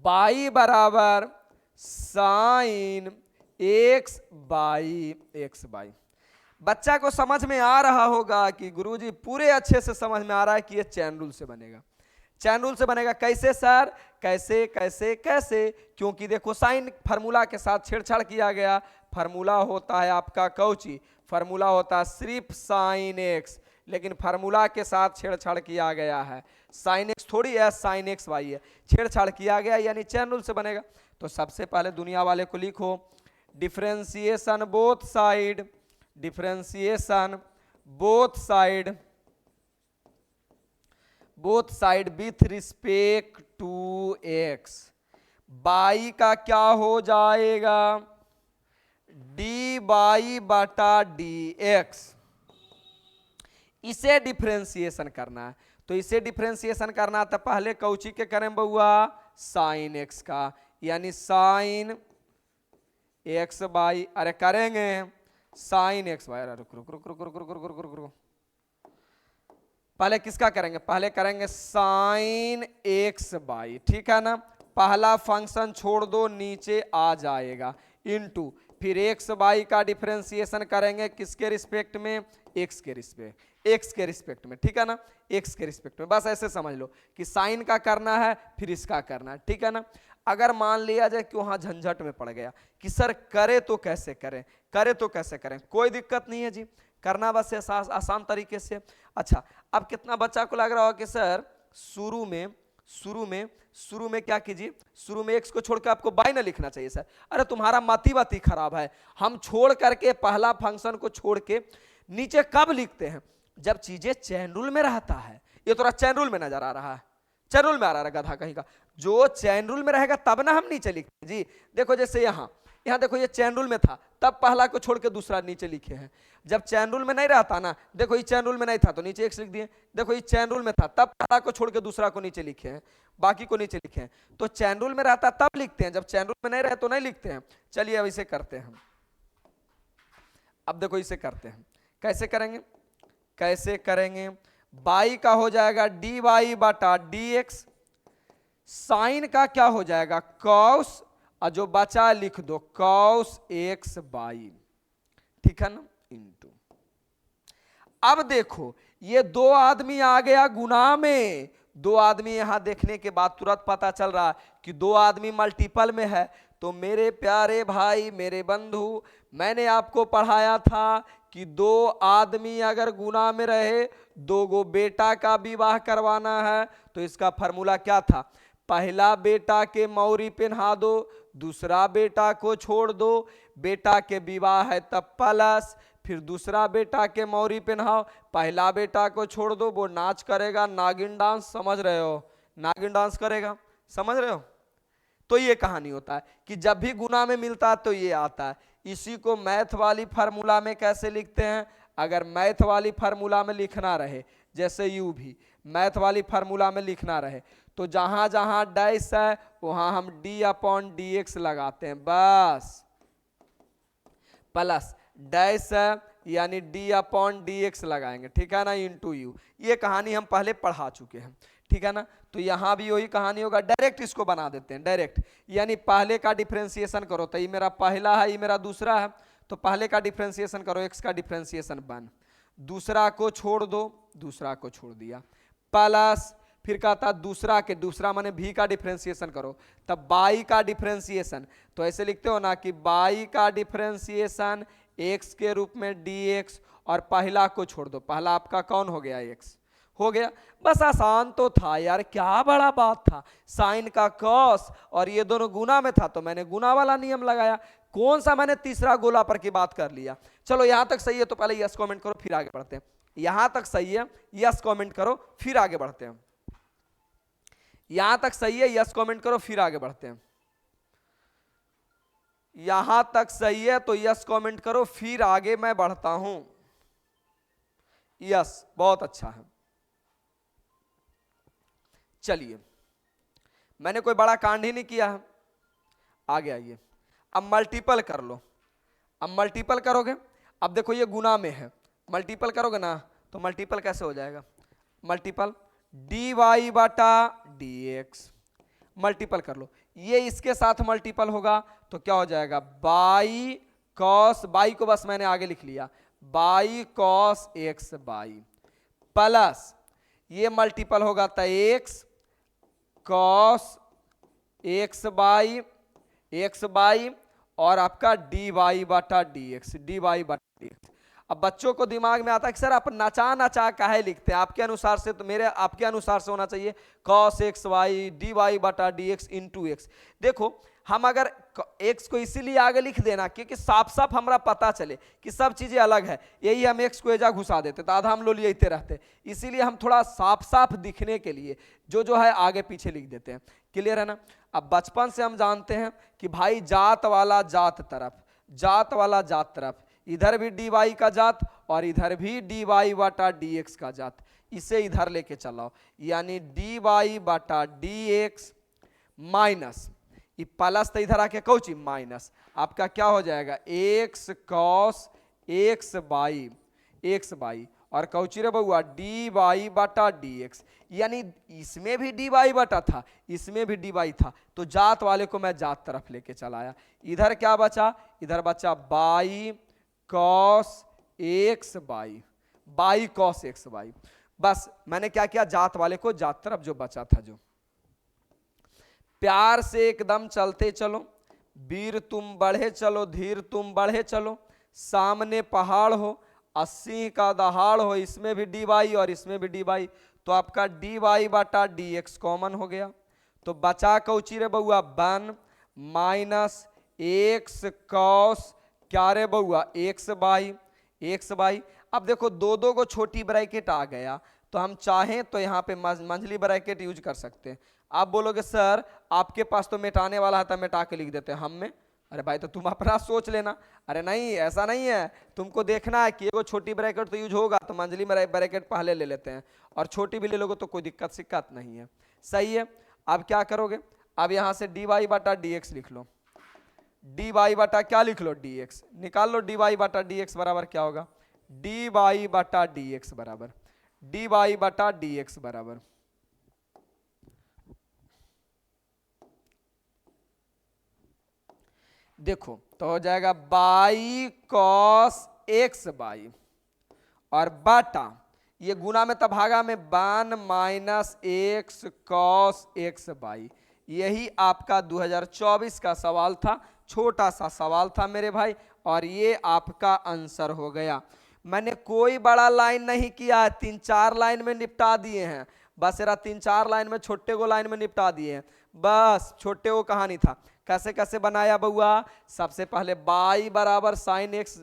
y बराबर sine x by x by. बच्चा को समझ में आ रहा होगा कि गुरुजी पूरे अच्छे से समझ में आ रहा है कि ये चैन रूल से बनेगा। चैन रूल से बनेगा कैसे सर, कैसे कैसे कैसे, क्योंकि देखो साइन फार्मूला के साथ छेड़छाड़ किया गया। फार्मूला होता है आपका कौची, फार्मूला होता है सिर्फ साइन एक्स, लेकिन फार्मूला के साथ छेड़छाड़ किया गया है। साइन एक्स थोड़ी है, साइन एक्स वाई है, छेड़छाड़ किया गया, यानी चैन रूल से बनेगा। तो सबसे पहले दुनिया वाले को लिखो, differentiation both side, differentiation both side, both side with respect to x. Y का क्या हो जाएगा, डी बाई बटा डी एक्स। इसे डिफरेंशिएशन करना है, तो इसे डिफरेंशिएशन करना है तो पहले कौची के करें बउआ, साइन एक्स का, यानी साइन एक्स बाई, अरे करेंगे साइन एक्स बाई, रुक रुक रुक रुक रुक रुक रुक रुक रुक रुक, पहले किसका करेंगे, पहले करेंगे साइन एक्स बाई, ठीक है ना। पहला फंक्शन छोड़ दो, नीचे आ जाएगा, इनटू फिर एक्स बाई का डिफरेंशिएशन करेंगे किसके रिस्पेक्ट में, एक्स के रिस्पेक्ट, एक्स के रिस्पेक्ट में, ठीक है ना, एक्स के रिस्पेक्ट में। बस ऐसे समझ लो कि साइन का करना है फिर इसका करना है, ठीक है ना। अगर मान लिया जाए कि वहां झंझट में पड़ गया कि सर करे तो कैसे करें, करे तो कैसे करें, कोई दिक्कत नहीं है जी, करना बस आसान तरीके से। अच्छा अब कितना बच्चा को लग रहा हो कि सर शुरू में क्या कीजिए, शुरू में एक्स को छोड़कर आपको बाई ना लिखना चाहिए सर। अरे तुम्हारा मति खराब है, हम छोड़ करके पहला फंक्शन को छोड़ के नीचे कब लिखते हैं, जब चीजें चैन रूल में रहता है। ये थोड़ा चैन रूल में नजर आ रहा है, चैन रूल में आ रहा है गधा कहीं का, जो चैन रूल में रहेगा तब ना हम नीचे लिखते जी। देखो जैसे यहाँ देखो ये चैन रूल में था तब पहला को छोड़ के दूसरा नीचे लिखे हैं। जब चैन रूल में नहीं रहता ना, देखो ये चैन रूल में नहीं था तो नीचे एक्स लिख दिए, देखो ये चैन रूल में था तब पहला को छोड़ के दूसरा को नीचे लिखे हैं, बाकी को नीचे लिखे हैं। तो चैन रूल में रहता तब लिखते हैं, जब चैन रूल में नहीं रहे तो नहीं लिखते हैं। चलिए अब इसे करते हैं, अब देखो इसे करते हैं, कैसे करेंगे, कैसे करेंगे, बाई का हो जाएगा डी वाई बटा डी एक्स, साइन का क्या हो जाएगा कॉस, और जो बचा लिख दो कॉस एक्स बाई, ठीक है ना, इनटू। अब देखो ये दो आदमी आ गया गुना में, दो आदमी यहां देखने के बाद तुरंत पता चल रहा है कि दो आदमी मल्टीपल में है। तो मेरे प्यारे भाई, मेरे बंधु, मैंने आपको पढ़ाया था कि दो आदमी अगर गुना में रहे, दो गो बेटा का विवाह करवाना है, तो इसका फॉर्मूला क्या था? पहला बेटा के मौरी पहना दो, दूसरा बेटा को छोड़ दो, बेटा के विवाह है तब प्लस, फिर दूसरा बेटा के मौरी पहनाओ, पहला बेटा को छोड़ दो, वो नाच करेगा नागिन डांस, समझ रहे हो? नागिन डांस करेगा, समझ रहे हो? तो ये कहानी होता है कि जब भी गुना में मिलता है तो ये आता है। इसी को मैथ वाली फार्मूला में कैसे लिखते हैं? अगर मैथ वाली फार्मूला में लिखना रहे, जैसे यू भी मैथ वाली फार्मूला में लिखना रहे, तो जहां जहां डैश है वहां हम डी अपॉन डी एक्स लगाते हैं, बस। प्लस डैश है यानी डी अपॉन डी एक्स लगाएंगे, ठीक है ना, इंटू यू। ये कहानी हम पहले पढ़ा चुके हैं, ठीक है ना। तो यहां भी वही कहानी होगा, डायरेक्ट इसको बना देते हैं, डायरेक्ट। यानी पहले का डिफरेंशिएशन करो, तो ये मेरा पहला है, ये मेरा दूसरा है, तो पहले का डिफरेंशिएशन करो, एक्स का डिफरेंशिएशन 1, दूसरा को छोड़ दो, दूसरा को छोड़ दिया, प्लस फिर कहता दूसरा के, दूसरा माने भी का डिफरेंशिएशन करो, तब बाई का डिफरेंशिएशन। तो ऐसे लिखते हो ना कि बाई का डिफरेंशिएशन एक्स के रूप में डी एक्स, और पहला को छोड़ दो, पहला आपका कौन हो गया? एक्स हो गया। बस आसान तो था यार, क्या बड़ा बात था। साइन का कॉस, और ये दोनों गुना में था तो मैंने गुना वाला नियम लगाया। कौन सा मैंने तीसरा गोला पर की बात कर लिया। चलो यहां तक सही है तो पहले यस कमेंट करो, फिर आगे बढ़ते हैं। यहां तक सही है, यस कमेंट करो, फिर आगे बढ़ते हैं। यहां तक सही है, यस कमेंट करो, फिर आगे बढ़ते हैं। यहां तक सही है तो यस कमेंट करो, फिर आगे मैं बढ़ता हूं। यस, बहुत अच्छा है। चलिए, मैंने कोई बड़ा कांड ही नहीं किया है, आगे आइए। अब मल्टीपल कर लो। अब मल्टीपल करोगे, अब देखो ये गुना में है, मल्टीपल करोगे ना तो मल्टीपल कैसे हो जाएगा? मल्टीपल डी वाई बटा डी एक्स, मल्टीपल कर लो। ये इसके साथ मल्टीपल होगा तो क्या हो जाएगा? बाई कॉस, बाई को बस मैंने आगे लिख लिया, by cos x by, plus ये मल्टीपल होगा तो x cos x by, x by, और आपका डी वाई बटा डी एक्स, डी वाई बटा डी एक्स। अब बच्चों को दिमाग में आता है कि सर आप नचा नचा काहे लिखते हैं? आपके अनुसार से तो मेरे आपके अनुसार से होना चाहिए cos x y d y बटा डी एक्स इंटू एक्स। देखो हम अगर एक्स को इसीलिए आगे लिख देना क्योंकि साफ साफ हमारा पता चले कि सब चीजें अलग है, यही हम एक्स को एजा घुसा देते तो आधा हम लोग लेते रहते, इसीलिए हम थोड़ा साफ साफ दिखने के लिए जो है आगे पीछे लिख देते हैं। क्लियर है ना? अब बचपन से हम जानते हैं कि भाई जात वाला जात तरफ, जात वाला जात तरफ, इधर भी डी वाई का जात और इधर भी डी वाई बटा डी एक्स का जात, इसे इधर लेके चलाओ, यानी डी वाई बटा डी एक्स माइनस ये प्लस तो इधर आके कौची माइनस, आपका क्या हो जाएगा? X cos x by, x by, और कौची रे बउआ डी वाई बटा डी एक्स, यानी इसमें भी डी वाई बटा था, इसमें भी डी वाई था, तो जात वाले को मैं जात तरफ लेके चलाया। इधर क्या बचा? इधर बचा by cos x by, by cos x by. बस मैंने क्या किया? जात वाले को जात तरफ जो बचा था, जो प्यार से एकदम चलते चलो, वीर तुम बढ़े चलो, धीर तुम बढ़े चलो, सामने पहाड़ हो 80 का दहाड़ हो, इसमें भी डी वाई और इसमें भी डी वाई, तो आपका डी वाई बटा डी एक्स कॉमन हो गया। तो बचा कौची रे बउआ 1 माइनस एक्स कॉस क्या रे बउआ एक्स बाई, एक्स बाई। अब देखो दो दो को छोटी ब्रैकेट आ गया तो हम चाहें तो यहाँ पे मंझली ब्रैकेट यूज कर सकते हैं। आप बोलोगे सर आपके पास तो मिटाने वाला है तो मिटा के लिख देते हैं, हम में, अरे भाई तो तुम अपना सोच लेना। अरे नहीं, ऐसा नहीं है, तुमको देखना है कि एगो छोटी ब्रैकेट तो यूज होगा तो मंझली ब्रैकेट पहले ले लेते हैं, और छोटी भी ले लोगे तो कोई दिक्कत शिक्कत नहीं है। सही है। अब क्या करोगे? अब यहाँ से डी वाई बटा डी एक्स लिख लो, डी वाई बटा क्या लिख लो? डी एक्स निकाल लो। डी वाई बटा डी एक्स बराबर क्या होगा? डी वाई बटा डी एक्स बराबर, डी वाई बटा डी एक्स बराबर, देखो तो हो जाएगा बाई कॉस एक्स बाई और बाटा ये गुना में तब भागा में 1 minus x cos x by. यही आपका 2024 का सवाल था, छोटा सा सवाल था मेरे भाई, और ये आपका आंसर हो गया। मैंने कोई बड़ा लाइन नहीं किया है, 3-4 लाइन में निपटा दिए हैं, बस एरा 3-4 लाइन में छोटे को लाइन में निपटा दिए हैं, बस छोटे को कहानी था। कैसे कैसे बनाया बउआ? सबसे पहले बाई बराबर साइन एक्स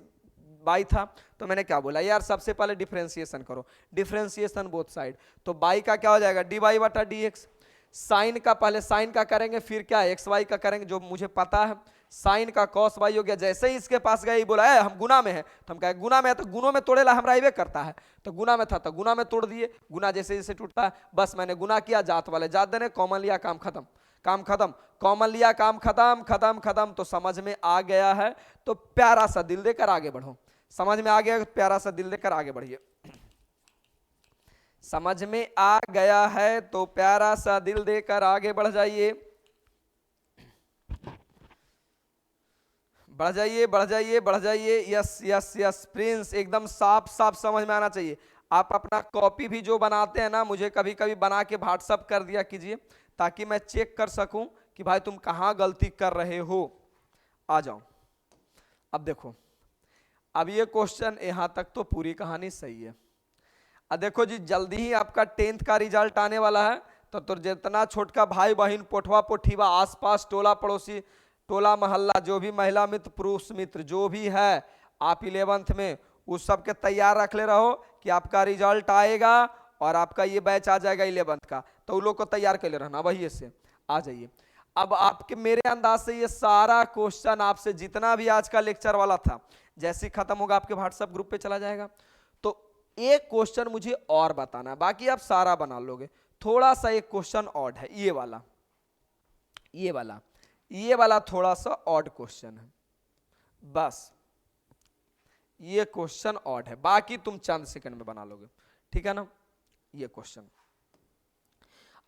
बाई था, तो मैंने क्या बोला यार, सबसे पहले डिफरेंशिएशन करो, डिफरेंशिएशन बोथ साइड, तो बाई का क्या हो जाएगा, डी वाई बटा डी एक्स। साइन का पहले साइन का करेंगे, फिर क्या एक्स वाई का करेंगे, जो मुझे पता है। साइन का कॉस वाई हो गया। जैसे ही इसके पास गए बोला है हम गुना में है, तो हम कहे गुना में है, तो गुणों में तोड़ेला हमरा आइबे करता है, तो गुना में था तो गुना में तोड़ दिए। गुना जैसे जैसे टूटता है, बस मैंने गुना किया, जात वाले जात देने, कॉमन लिया, काम खत्म, काम खत्म, कॉमन लिया, काम खत्म खत्म खत्म। तो समझ में आ गया है तो प्यारा सा दिल देकर आगे बढ़ो। समझ में आ गया तो प्यारा सा दिल देकर आगे बढ़िए। समझ में आ गया है तो प्यारा सा दिल देकर आगे बढ़ जाइए, बढ़ जाइए, बढ़ जाइए, बढ़ जाइए। यस यस यस प्रिंस, एकदम साफ साफ समझ में आना चाहिए। आप अपना कॉपी भी जो बनाते हैं ना, मुझे कभी कभी बना के व्हाट्सअप कर दिया कीजिए, ताकि मैं चेक कर सकूं कि भाई तुम कहां गलती कर रहे हो। आ जाओ, अब देखो, अब ये क्वेश्चन यहां तक तो पूरी कहानी सही है। अब देखो जी, जल्दी ही आपका 10th का रिजल्ट आने वाला है, तो जितना छोटका भाई बहन, पोठवा पोठीवा, आसपास टोला पड़ोसी, टोला मोहल्ला, जो भी महिला मित्र, पुरुष मित्र जो भी है, आप 11th में उस सब के तैयार रख ले रहो कि आपका रिजल्ट आएगा और आपका ये बैच आ जाएगा 11th का, तो उन लोग को तैयार कर ले रहना। वही से आ जाइए। अब आपके मेरे अंदाज से ये सारा क्वेश्चन आपसे जितना भी आज का लेक्चर वाला था, जैसे ही खत्म होगा आपके व्हाट्सएप ग्रुप पे चला जाएगा। तो एक क्वेश्चन मुझे और बताना है, बाकी आप सारा बना लोगे। थोड़ा सा एक क्वेश्चन ऑड है, ये वाला, ये वाला, ये वाला थोड़ा सा ऑड क्वेश्चन है, बस ये क्वेश्चन ऑड है, बाकी तुम चंद सेकंड में बना लोगे, ठीक है ना। ये क्वेश्चन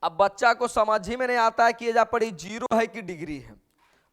अब बच्चा को समझ ही में नहीं आता है कि ये जा पड़ी जीरो है कि डिग्री है।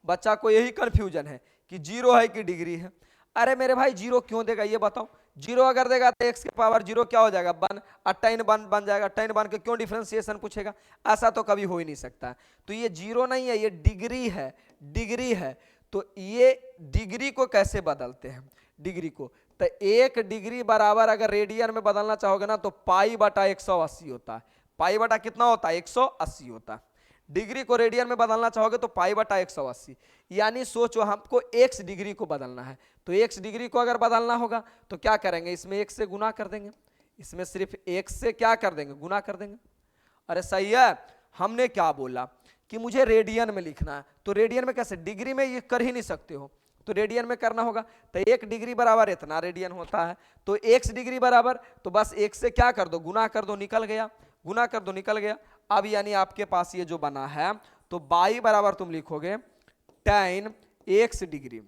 बच्चा को यही कंफ्यूजन है कि जीरो है कि डिग्री है। अरे मेरे भाई जीरो क्यों देगा ये बताओ? जीरो अगर देगा तो एक्स के पावर जीरो क्या हो जाएगा, 1, और tan 1 बन जाएगा। tan 1 के क्यों डिफरेंशिएशन पूछेगा? ऐसा तो कभी हो ही नहीं सकता। तो ये जीरो नहीं है, ये डिग्री है, डिग्री है। तो ये डिग्री को कैसे बदलते हैं? डिग्री को तो 1 डिग्री बराबर अगर रेडियन में बदलना चाहोगे ना, तो पाई बटा 180 होता है। पाई बटा कितना होता है? 180 होता है। डिग्री को रेडियन में बदलना चाहोगे तो पाई बटा 180, यानी सोचो हमको x डिग्री को बदलना है। तो x डिग्री को अगर बदलना होगा तो क्या करेंगे, इसमें 1 से गुना कर देंगे, इसमें सिर्फ 1 से क्या कर देंगे, गुना कर देंगे। अरे सही है, हमने क्या बोला कि मुझे रेडियन में लिखना है, तो रेडियन में कैसे, डिग्री में ये कर ही नहीं सकते हो, तो रेडियन में करना होगा। तो 1 डिग्री बराबर इतना रेडियन होता है, तो x डिग्री बराबर, तो बस 1 से क्या कर दो, गुना कर दो, निकल गया, गुना कर दो, निकल गया। अब यानी आपके पास ये जो बना है, तो बाई बराबर तुम लिखोगे tan x डिग्री।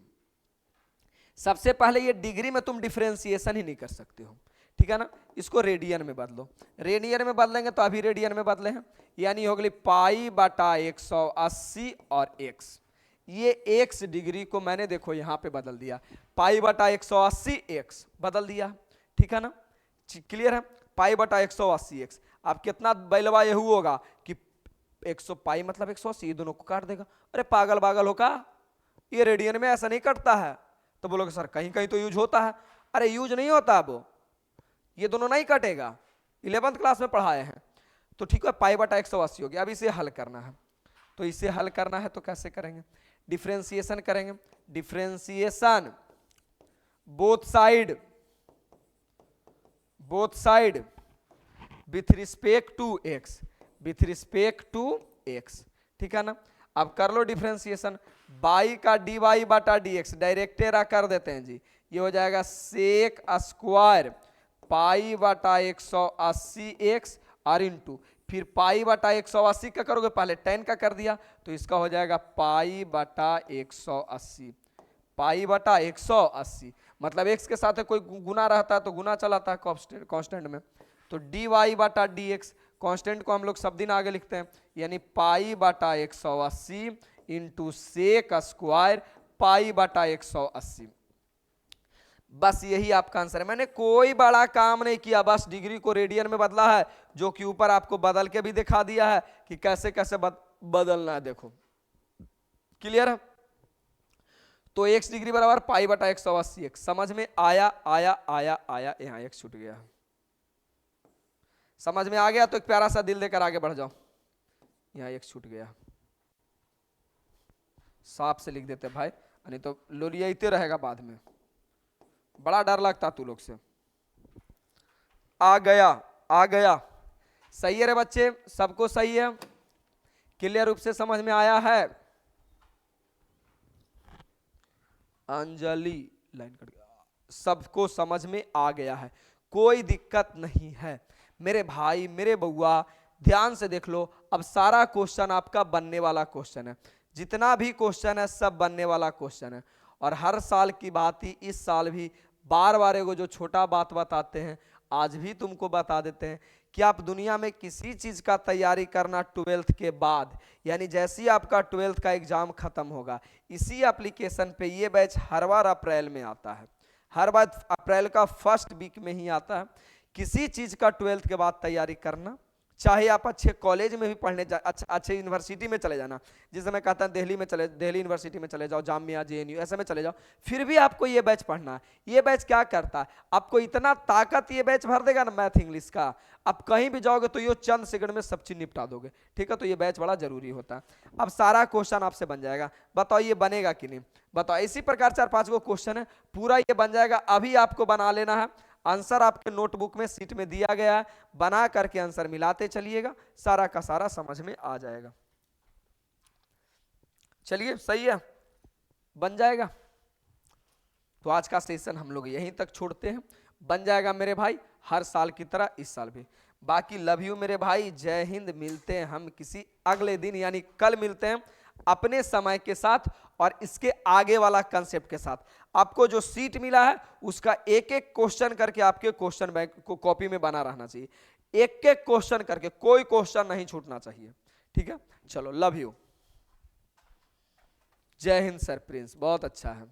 सबसे पहले ये डिग्री में तुम डिफरेंशिएशन ही नहीं कर सकते हो, ठीक है ना। इसको रेडियन में बदलो, रेडियन में बदलेंगे तो अभी रेडियन में बदले हैं, यानी हो गई पाई बटा 180 और x। ये x डिग्री को मैंने देखो यहां पे बदल दिया, पाई बटा 180 x बदल दिया, ठीक है ना। क्लियर है, पाई बटा 180 x। अब कितना बैलवा यह होगा कि 100 पाई मतलब 180, ये दोनों को काट देगा। अरे पागल पागल हो का, ये रेडियन में ऐसा नहीं कटता है। तो बोलोगे सर कहीं कहीं तो यूज होता है। अरे यूज नहीं होता, वो ये दोनों नहीं कटेगा, 11th क्लास में पढ़ाए हैं। तो ठीक है, पाई बटा 180 हो गया। अब इसे हल करना है, तो इसे हल करना है तो कैसे करेंगे, डिफरेंशिएशन करेंगे। Differentiation both side, both side with respect to x, with respect to x, ठीक है ना। अब कर लो डिफरेंशिएशन, बाई का डी वाई बटा डी एक्स, डायरेक्ट कर देते हैं जी, ये हो जाएगा सेक स्क्वायर पाई बटा 180 x और इंटू फिर पाई बटा 180 का करोगे, पहले tan का कर दिया, तो इसका हो जाएगा पाई बटा 180, पाई बटा 180। मतलब x के साथ कोई गुना रहता है तो गुना चलाता है कांस्टेंट में, तो डी वाई बटा डी एक्स, कॉन्स्टेंट को हम लोग सब दिन आगे लिखते हैं, यानी पाई बटा 180 इंटू सेक स्क्वायर पाई बटा 180। बस यही आपका आंसर है। मैंने कोई बड़ा काम नहीं किया, बस डिग्री को रेडियन में बदला है, जो कि ऊपर आपको बदल के भी दिखा दिया है कि कैसे कैसे बदलना है। देखो क्लियर है। तो x डिग्री बराबर पाई बटा 180 x। समझ में आया आया आया आया, यहाँ x छूट गया। समझ में आ गया तो एक प्यारा सा दिल देकर आगे बढ़ जाओ। यहाँ x छूट गया, साफ से लिख देते भाई, नहीं तो लोरियाते रहेगा बाद में, बड़ा डर लगता तू लोग से। आ गया आ गया, सही है रे बच्चे, सबको सही है, क्लियर रूप से समझ में आया है। अंजलि लाइन कट गया, सबको समझ में आ गया है, कोई दिक्कत नहीं है मेरे भाई मेरे बउआ। ध्यान से देख लो, अब सारा क्वेश्चन आपका बनने वाला क्वेश्चन है, जितना भी क्वेश्चन है सब बनने वाला क्वेश्चन है। और हर साल की बात ही इस साल भी बार बार एगो जो छोटा बात बताते हैं, आज भी तुमको बता देते हैं कि आप दुनिया में किसी चीज का तैयारी करना 12th के बाद, यानी जैसे ही आपका 12th का एग्जाम खत्म होगा, इसी एप्लीकेशन पे ये बैच हर बार अप्रैल में आता है, हर बार अप्रैल का फर्स्ट वीक में ही आता है। किसी चीज का 12th के बाद तैयारी करना, चाहे आप अच्छे कॉलेज में भी पढ़ने अच्छे यूनिवर्सिटी में चले जाना, जिसे मैं कहता हूँ दिल्ली यूनिवर्सिटी में चले जाओ, जामिया JNU ऐसे में चले जाओ, फिर भी आपको ये बैच पढ़ना है। ये बैच क्या करता है, आपको इतना ताकत ये बैच भर देगा ना मैथ इंग्लिश का, आप कहीं भी जाओगे तो ये चंद सेकंड में सब चीज निपटा दोगे। ठीक है, तो ये बैच बड़ा जरूरी होता है। अब सारा क्वेश्चन आपसे बन जाएगा, बताओ ये बनेगा कि नहीं बताओ। इसी प्रकार 4-5 गो क्वेश्चन है, पूरा ये बन जाएगा, अभी आपको बना लेना है। आंसर आपके नोटबुक में सीट में दिया गया है, बना करके आंसर मिलाते चलिएगा, सारा का सारा समझ में आ जाएगा। चलिए सही है, बन जाएगा। तो आज का सेशन हम लोग यहीं तक छोड़ते हैं, बन जाएगा मेरे भाई, हर साल की तरह इस साल भी। बाकी लव यू मेरे भाई, जय हिंद। मिलते हैं हम किसी अगले दिन, यानी कल मिलते हैं अपने समय के साथ और इसके आगे वाला कंसेप्ट के साथ। आपको जो सीट मिला है उसका एक एक क्वेश्चन करके आपके क्वेश्चन बैंक को कॉपी में बना रहना चाहिए, एक एक क्वेश्चन करके, कोई क्वेश्चन नहीं छूटना चाहिए। ठीक है, चलो लव यू, जय हिंद सर प्रिंस, बहुत अच्छा है।